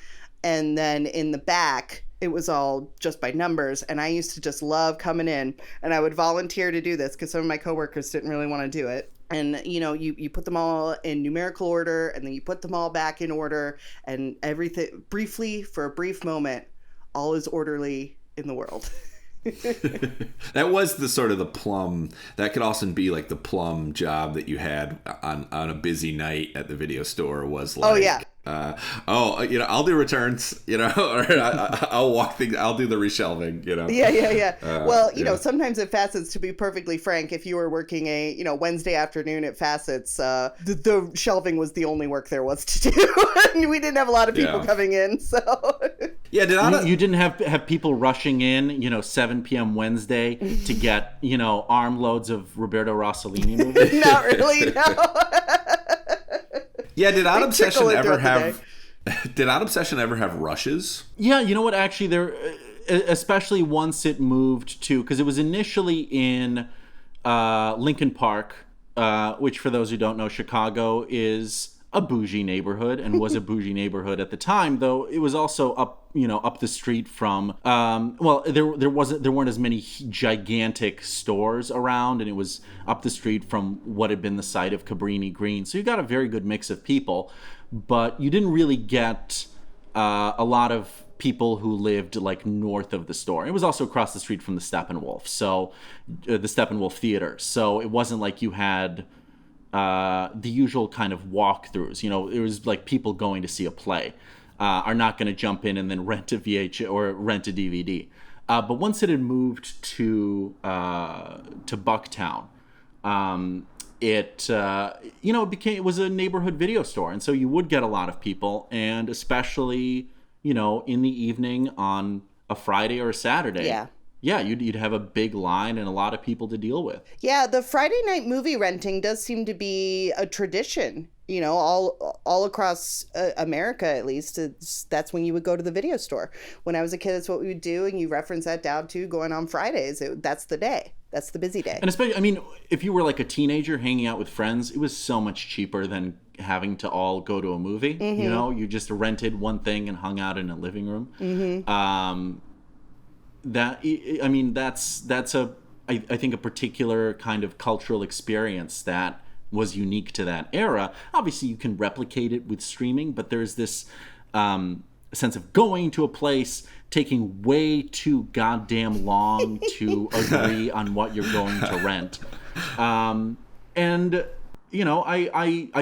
And then in the back, it was all just by numbers. And I used to just love coming in, and I would volunteer to do this because some of my coworkers didn't really want to do it. And, you put them all in numerical order, and then you put them all back in order, and everything briefly, for a brief moment, all is orderly in the world. That was the sort of the plum, that could also be the plum job that you had on a busy night at the video store, was oh yeah, I'll do returns, or I'll walk things, I'll do the reshelving, well, sometimes at Facets, to be perfectly frank, if you were working a Wednesday afternoon at Facets, the shelving was the only work there was to do. And we didn't have a lot of people coming in, so yeah. You didn't have people rushing in 7 p.m. Wednesday to get armloads of Roberto Rossellini movies? Not really, no. Yeah, did Odd Obsession ever have rushes? Yeah, you know what? Actually, especially once it moved to, because it was initially in Lincoln Park, which for those who don't know, Chicago is a bougie neighborhood and was a bougie neighborhood at the time, though it was also up the street from there weren't as many gigantic stores around, and it was up the street from what had been the site of Cabrini Green. So you got a very good mix of people, but you didn't really get a lot of people who lived like north of the store. It was also across the street from the Steppenwolf, so the Steppenwolf Theater. So it wasn't like you had the usual kind of walkthroughs. It was like people going to see a play are not going to jump in and then rent a VH or rent a DVD. But once it had moved to Bucktown, it was a neighborhood video store, and so you would get a lot of people, and especially in the evening on a Friday or a Saturday. Yeah, you'd have a big line and a lot of people to deal with. Yeah, the Friday night movie renting does seem to be a tradition, all across America, at least. That's when you would go to the video store. When I was a kid, that's what we would do, and you reference that, Dowd, too, going on Fridays. That's the day. That's the busy day. And especially, if you were like a teenager hanging out with friends, it was so much cheaper than having to all go to a movie. You just rented one thing and hung out in a living room. That's I think a particular kind of cultural experience that was unique to that era. Obviously, you can replicate it with streaming, but there's this sense of going to a place, taking way too goddamn long to agree on what you're going to rent. I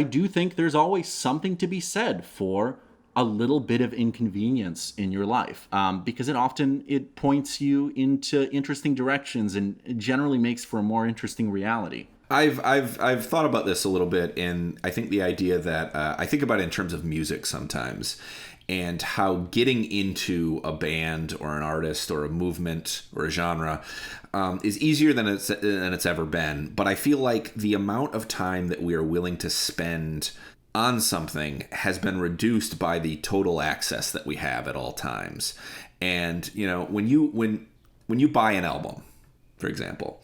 do think there's always something to be said for a little bit of inconvenience in your life, because it points you into interesting directions and it generally makes for a more interesting reality. I've thought about this a little bit, and I think the idea that I think about it in terms of music sometimes, and how getting into a band or an artist or a movement or a genre is easier than it's ever been. But I feel like the amount of time that we are willing to spend on something has been reduced by the total access that we have at all times. And when you buy an album, for example,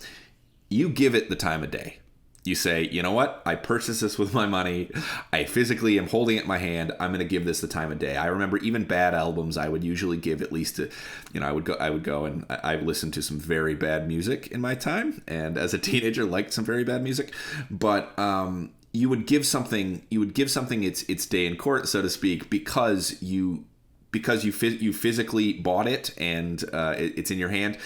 you give it the time of day. You say, you know what? I purchased this with my money. I physically am holding it in my hand. I'm going to give this the time of day. I remember even bad albums, I would usually give at least I would go and I listened to some very bad music in my time. And as a teenager, liked some very bad music. But you would give something its day in court, so to speak, because you physically bought it and it's in your hand.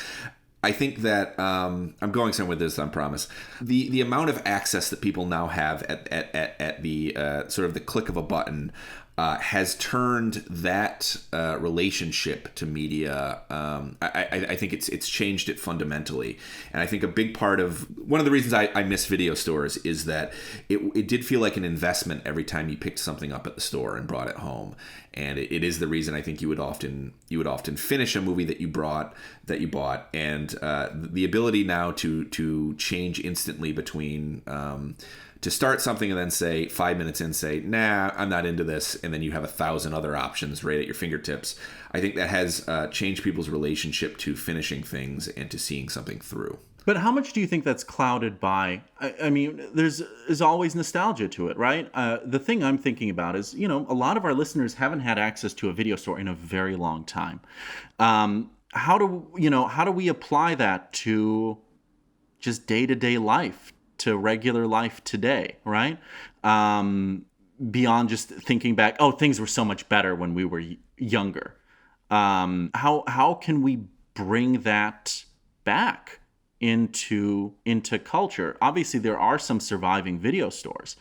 I think that I'm going somewhere with this, I promise. The amount of access that people now have at the sort of the click of a button has turned that relationship to media. I think it's changed it fundamentally, and I think a big part of one of the reasons I miss video stores is that it did feel like an investment every time you picked something up at the store and brought it home, and it is the reason I think you would often finish a movie that you bought, and the ability now to change instantly between. To start something and then say 5 minutes in, say, nah, I'm not into this, and then you have 1,000 other options right at your fingertips. I think that has changed people's relationship to finishing things and to seeing something through. But how much do you think that's clouded by? There's always nostalgia to it, right? The thing I'm thinking about is, a lot of our listeners haven't had access to a video store in a very long time. How do we apply that to just day-to-day life? To regular life today, right? Beyond just thinking back, things were so much better when we were younger. How can we bring that back into culture? Obviously, there are some surviving video stores,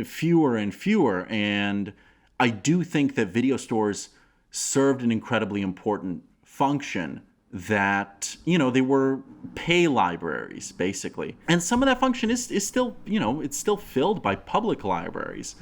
fewer and fewer, and I do think that video stores served an incredibly important function. That they were pay libraries basically, and some of that function is still it's still filled by public libraries,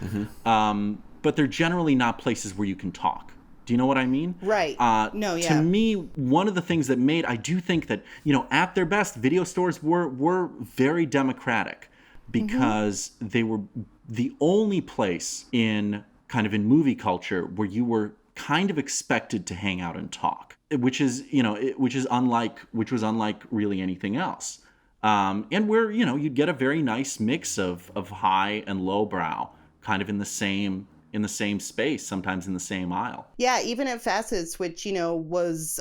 but they're generally not places where you can talk. Do you know what I mean? Right. To me, one of the things that I do think that at their best, video stores were very democratic because they were the only place in movie culture where you were kind of expected to hang out and talk. which is unlike really anything else. And where you'd get a very nice mix of high and lowbrow, kind of in the same space, sometimes in the same aisle. Yeah, even at Facets, which was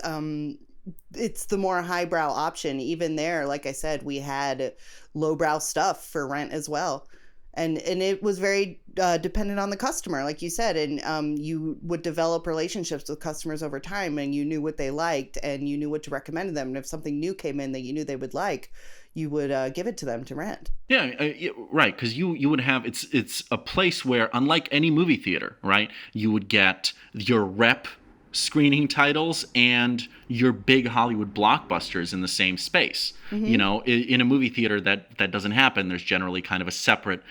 it's the more highbrow option. Even there, like I said, we had lowbrow stuff for rent as well. And it was very dependent on the customer, like you said, and you would develop relationships with customers over time, and you knew what they liked, and you knew what to recommend to them. And if something new came in that you knew they would like, you would give it to them to rent. Yeah, right. Because you would have it's a place where, unlike any movie theater, right, you would get your rep screening titles and your big Hollywood blockbusters in the same space. Mm-hmm. In a movie theater that doesn't happen. There's generally kind of a separate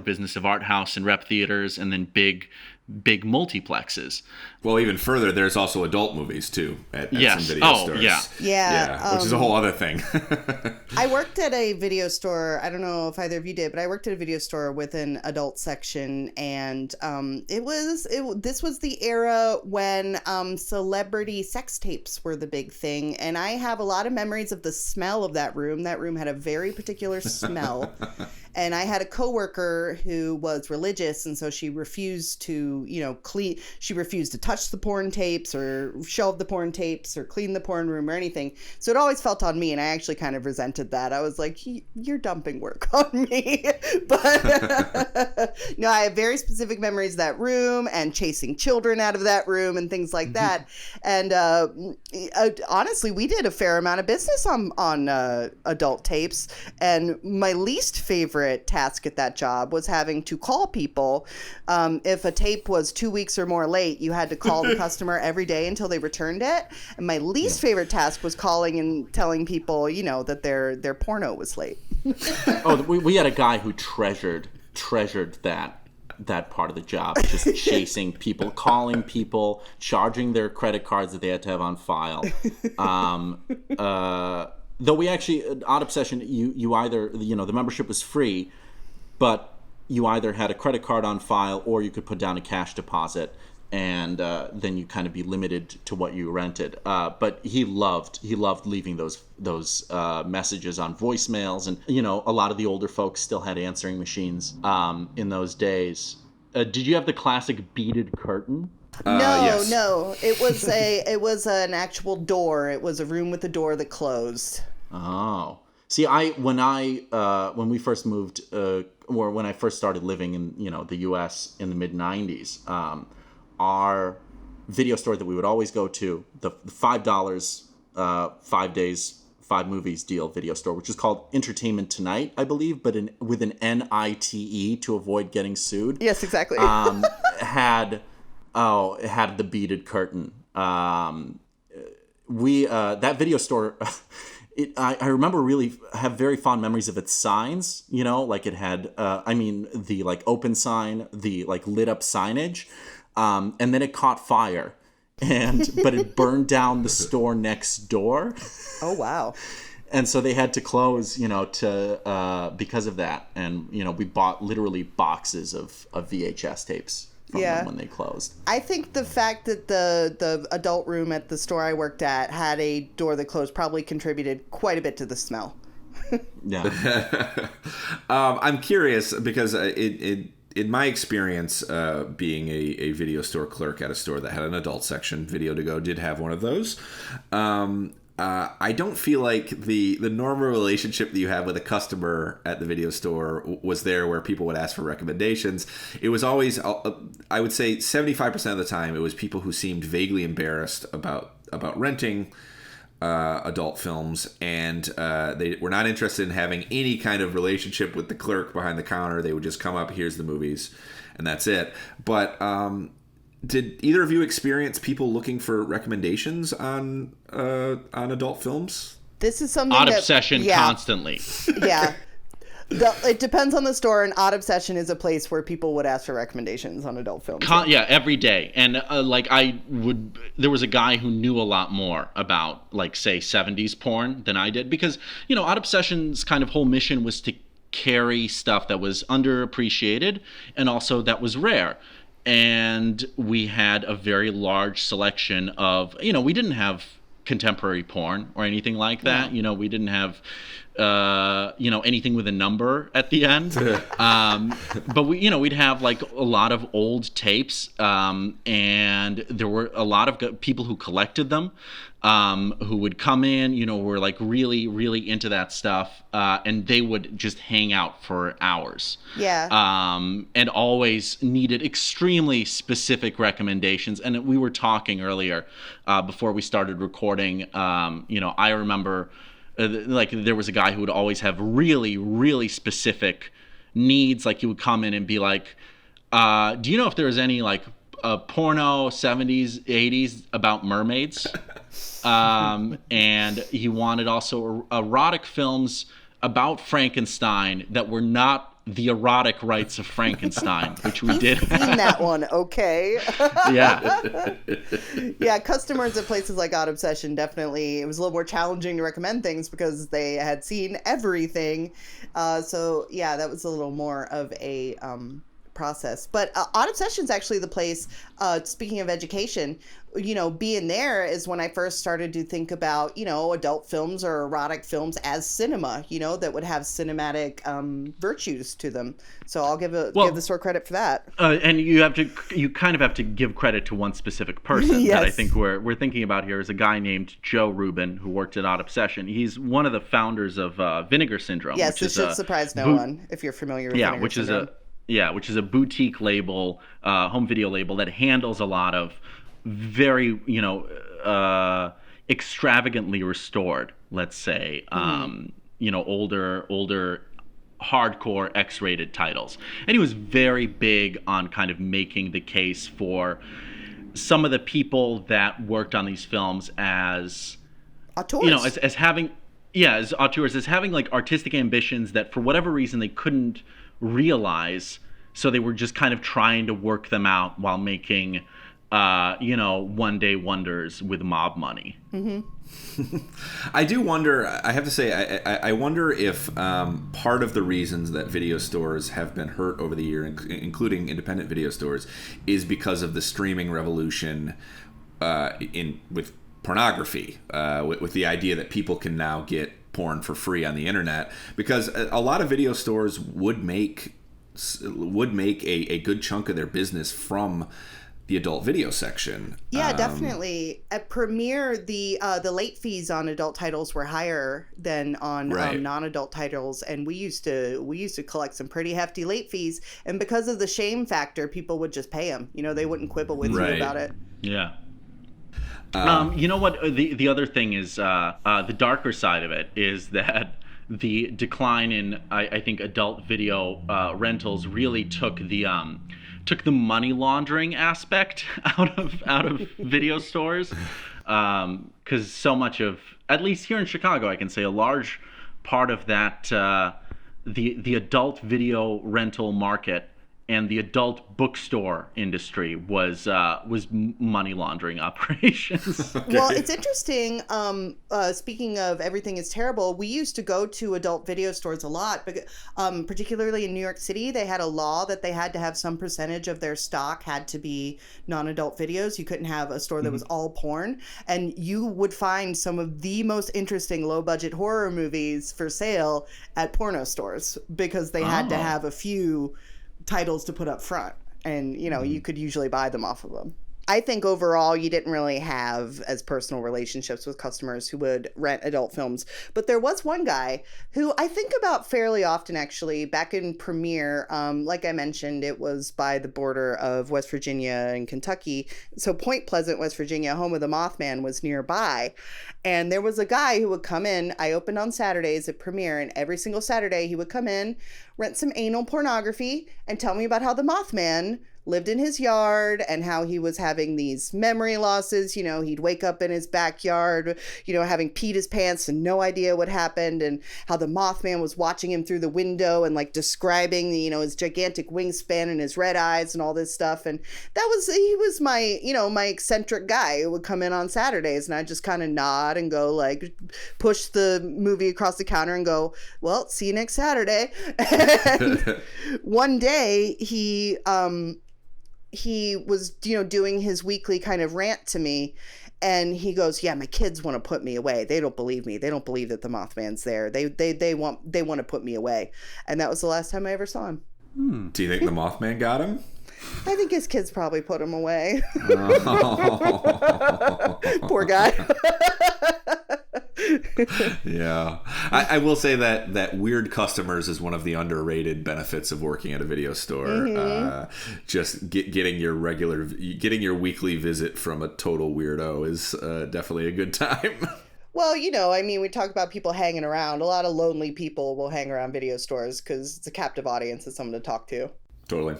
business of art house and rep theaters, and then big multiplexes. Well, even further, there's also adult movies too at some video stores. Yeah, which is a whole other thing. I worked at a video store. I don't know if either of you did, but I worked at a video store with an adult section, and this was the era when celebrity sex tapes were the big thing, and I have a lot of memories of the smell of that room. That room had a very particular smell. And I had a coworker who was religious, and so she refused to, clean. She refused to touch the porn tapes or shelve the porn tapes or clean the porn room or anything. So it always felt on me, and I actually kind of resented that. I was like, "You're dumping work on me." But no, I have very specific memories of that room and chasing children out of that room and things like that. And honestly, we did a fair amount of business on adult tapes, and my least favorite task at that job was having to call people. If a tape was 2 weeks or more late, you had to call the customer every day until they returned it. And my least favorite task was calling and telling people, that their porno was late. We had a guy who treasured that part of the job, just chasing people, calling people, charging their credit cards that they had to have on file. Though we actually, Odd Obsession, you either, the membership was free, but you either had a credit card on file or you could put down a cash deposit, and then you kind of be limited to what you rented. But he loved leaving those messages on voicemails, and a lot of the older folks still had answering machines in those days. Did you have the classic beaded curtain? Yes. No. It was an actual door. It was a room with a door that closed. Oh, see, when we first moved, or when I first started living in the U.S. in the mid '90s, our video store that we would always go to, the $5, 5 days, 5 movies deal video store, which is called Entertainment Tonight, I believe, but with an NITE to avoid getting sued. Yes, exactly. It had the beaded curtain. That video store, I remember really have very fond memories of its signs. Like it had, the open sign, the lit up signage, and then it caught fire, but it burned down the store next door. Oh wow. And so they had to close, because of that. And we bought literally boxes of VHS tapes from them when they closed. I think the fact that the adult room at the store I worked at had a door that closed probably contributed quite a bit to the smell. Yeah. I'm curious because in my experience, being a video store clerk at a store that had an adult section, Video to Go did have one of those. I don't feel like the normal relationship that you have with a customer at the video store was there, where people would ask for recommendations. It was always, I would say 75% of the time, it was people who seemed vaguely embarrassed about renting adult films, and they were not interested in having any kind of relationship with the clerk behind the counter. They would just come up, here's the movies, and that's it. But did either of you experience people looking for recommendations on adult films? This is something Odd Obsession constantly. Yeah. It depends on the store, and Odd Obsession is a place where people would ask for recommendations on adult films. Every day. And there was a guy who knew a lot more about, say, 70s porn than I did, because, Odd Obsession's kind of whole mission was to carry stuff that was underappreciated and also that was rare. And we had a very large selection of, we didn't have contemporary porn or anything like that. We didn't have anything with a number at the end. But we'd have like a lot of old tapes, and there were a lot of people who collected them, who would come in, were like really, really into that stuff, and they would just hang out for hours. Yeah. And always needed extremely specific recommendations. And we were talking earlier, before we started recording, I remember like there was a guy who would always have really, really specific needs. Like he would come in and be like, do you know if there's any like porno 70s, 80s about mermaids? And he wanted also erotic films about Frankenstein that were not the erotic rights of Frankenstein, which we did. Seen that one, okay. Yeah. Yeah, customers at places like Odd Obsession, definitely, it was a little more challenging to recommend things because they had seen everything. So yeah, that was a little more of a process. But Odd Obsession's actually the place, speaking of education, being there is when I first started to think about, adult films or erotic films as cinema, that would have cinematic virtues to them. So I'll give the store credit for that. And you kind of have to give credit to one specific person. Yes. That I think we're thinking about here is a guy named Joe Rubin, who worked at Odd Obsession. He's one of the founders of Vinegar Syndrome. Yes, this should surprise no one if you're familiar with Vinegar Syndrome. Which is a boutique label, home video label that handles a lot of very, extravagantly restored, let's say, older hardcore X-rated titles. And he was very big on kind of making the case for some of the people that worked on these films as auteurs. As having auteurs, as having like artistic ambitions that for whatever reason they couldn't realize, so they were just kind of trying to work them out while making one day wonders with mob money. Mm-hmm. I do wonder, I have to say, I wonder if part of the reasons that video stores have been hurt over the year, including independent video stores, is because of the streaming revolution with pornography, with the idea that people can now get porn for free on the internet, because a lot of video stores would make a good chunk of their business from the adult video section. Yeah, definitely. At Premiere, the late fees on adult titles were higher than on non-adult titles, and we used to collect some pretty hefty late fees. And because of the shame factor, people would just pay them. They wouldn't quibble with you about it. Yeah. You know what? The other thing is the darker side of it is that the decline in I think adult video rentals really took the money laundering aspect out of video stores, because so much of, at least here in Chicago, I can say a large part of that the adult video rental market and the adult bookstore industry was money laundering operations. Well, it's interesting. Speaking of everything is terrible, we used to go to adult video stores a lot, but particularly in New York City, they had a law that they had to have some percentage of their stock had to be non-adult videos. You couldn't have a store that was all porn, and you would find some of the most interesting low-budget horror movies for sale at porno stores because they had to have a few titles to put up front, and you could usually buy them off of them. I think overall you didn't really have as personal relationships with customers who would rent adult films, but there was one guy who I think about fairly often, actually, back in Premiere. Like I mentioned, it was by the border of West Virginia and Kentucky, so Point Pleasant, West Virginia, home of the Mothman, was nearby, and there was a guy who would come in. I opened on Saturdays at Premiere, and every single Saturday he would come in, rent some anal pornography, and tell me about how the Mothman lived in his yard and how he was having these memory losses. He'd wake up in his backyard, having peed his pants and no idea what happened, and how the Mothman was watching him through the window and like describing, his gigantic wingspan and his red eyes and all this stuff. And he was my, my eccentric guy who would come in on Saturdays, and I'd just kind of nod and go like, push the movie across the counter and go, well, see you next Saturday. And one day he, he was, doing his weekly kind of rant to me. And he goes, yeah, my kids want to put me away. They don't believe me. They don't believe that the Mothman's there. They want to put me away. And that was the last time I ever saw him. Do you think the Mothman got him? I think his kids probably put him away. Poor guy. Yeah. I will say that weird customers is one of the underrated benefits of working at a video store. Mm-hmm. Just getting your weekly visit from a total weirdo is definitely a good time. Well, we talk about people hanging around. A lot of lonely people will hang around video stores because it's a captive audience and someone to talk to. Totally.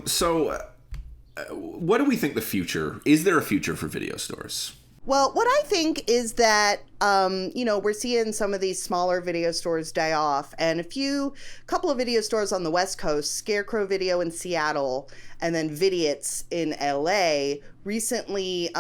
So what do we think the future? Is there a future for video stores? Well, what I think is that, we're seeing some of these smaller video stores die off, and couple of video stores on the West Coast, Scarecrow Video in Seattle, and then Vidiots in LA, recently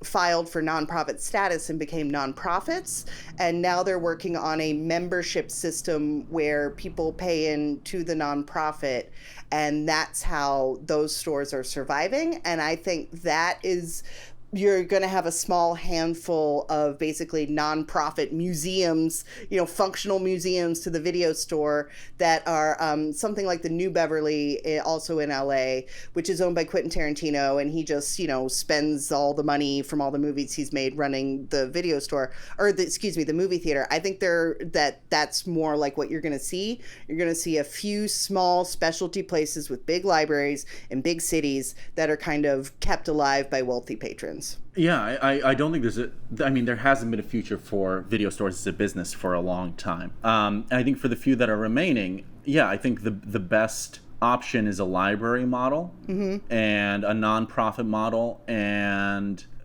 filed for nonprofit status and became nonprofits. And now they're working on a membership system where people pay into the nonprofit, and that's how those stores are surviving. And I think that is... you're going to have a small handful of basically nonprofit museums, functional museums to the video store that are something like the New Beverly, also in LA, which is owned by Quentin Tarantino. And he just, spends all the money from all the movies he's made running the video store, or the movie theater. I think that's more like what you're going to see. You're going to see a few small specialty places with big libraries in big cities that are kind of kept alive by wealthy patrons. Yeah, I don't think there hasn't been a future for video stores as a business for a long time. I think for the few that are remaining, I think the best option is a library model and a nonprofit model.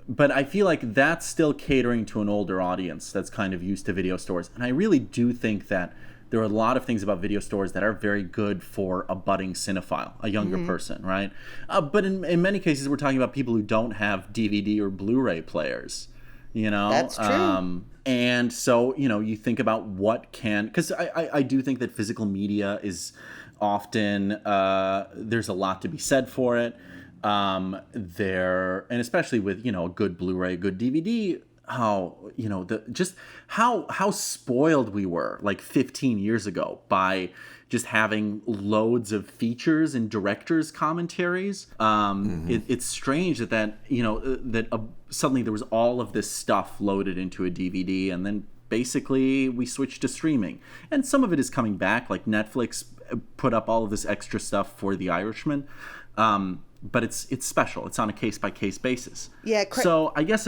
But I feel like that's still catering to an older audience that's kind of used to video stores. And I really do think that there are a lot of things about video stores that are very good for a budding cinephile, a younger person, right? But in many cases, we're talking about people who don't have DVD or Blu-ray players, That's true. And so, you think about because I do think that physical media is often, there's a lot to be said for it. And especially with, a good Blu-ray, a good DVD, how spoiled we were like 15 years ago by just having loads of features and directors' commentaries. It's strange that suddenly there was all of this stuff loaded into a DVD, and then basically we switched to streaming. And some of it is coming back, like Netflix put up all of this extra stuff for The Irishman. But it's special. It's on a case-by-case basis. Yeah. So I guess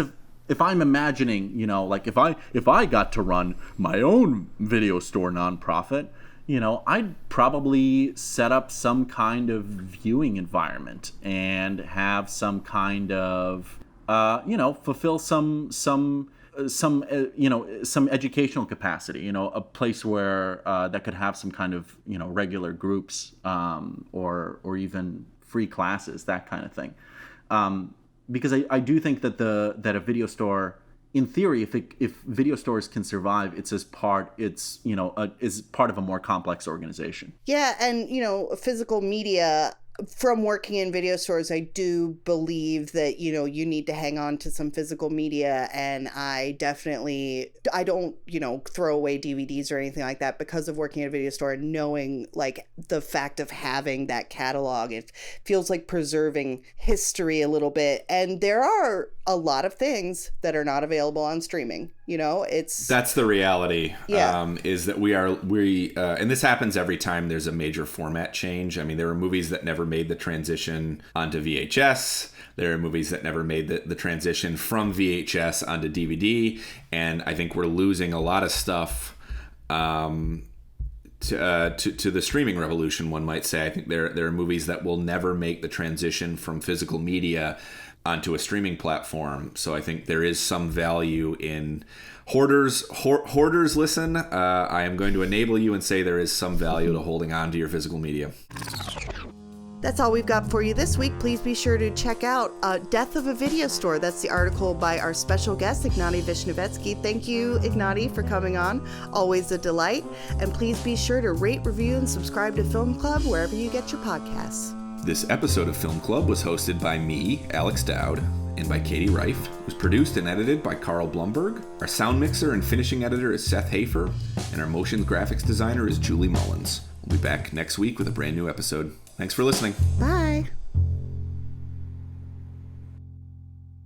if I'm imagining, if I got to run my own video store nonprofit, I'd probably set up some kind of viewing environment and have some kind of, fulfill some educational capacity, a place where that could have some kind of, regular groups or even free classes, that kind of thing. Because I do think that a video store, in theory, if video stores can survive, is part of a more complex organization. Yeah, and physical media. From working in video stores, I do believe that, you need to hang on to some physical media. And I don't, throw away DVDs or anything like that because of working at a video store and knowing like the fact of having that catalog. It feels like preserving history a little bit. And there are a lot of things that are not available on streaming. That's the reality. Yeah. Is that we and this happens every time there's a major format change. I mean, there are movies that never made the transition onto VHS. There are movies that never made the transition from VHS onto DVD. And I think we're losing a lot of stuff to the streaming revolution, one might say. I think there are movies that will never make the transition from physical media onto a streaming platform. So I think there is some value in hoarders listen. I am going to enable you and say there is some value to holding on to your physical media. That's all we've got for you this week. Please be sure to check out Death of a Video Store. That's the article by our special guest, Ignatiy Vishnevetsky. Thank you, Ignatiy, for coming on. Always a delight. And please be sure to rate, review, and subscribe to Film Club wherever you get your podcasts. This episode of Film Club was hosted by me, Alex Dowd, and by Katie Rife. It was produced and edited by Carl Blumberg. Our sound mixer and finishing editor is Seth Hafer, and our motion graphics designer is Julie Mullins. We'll be back next week with a brand new episode. Thanks for listening. Bye.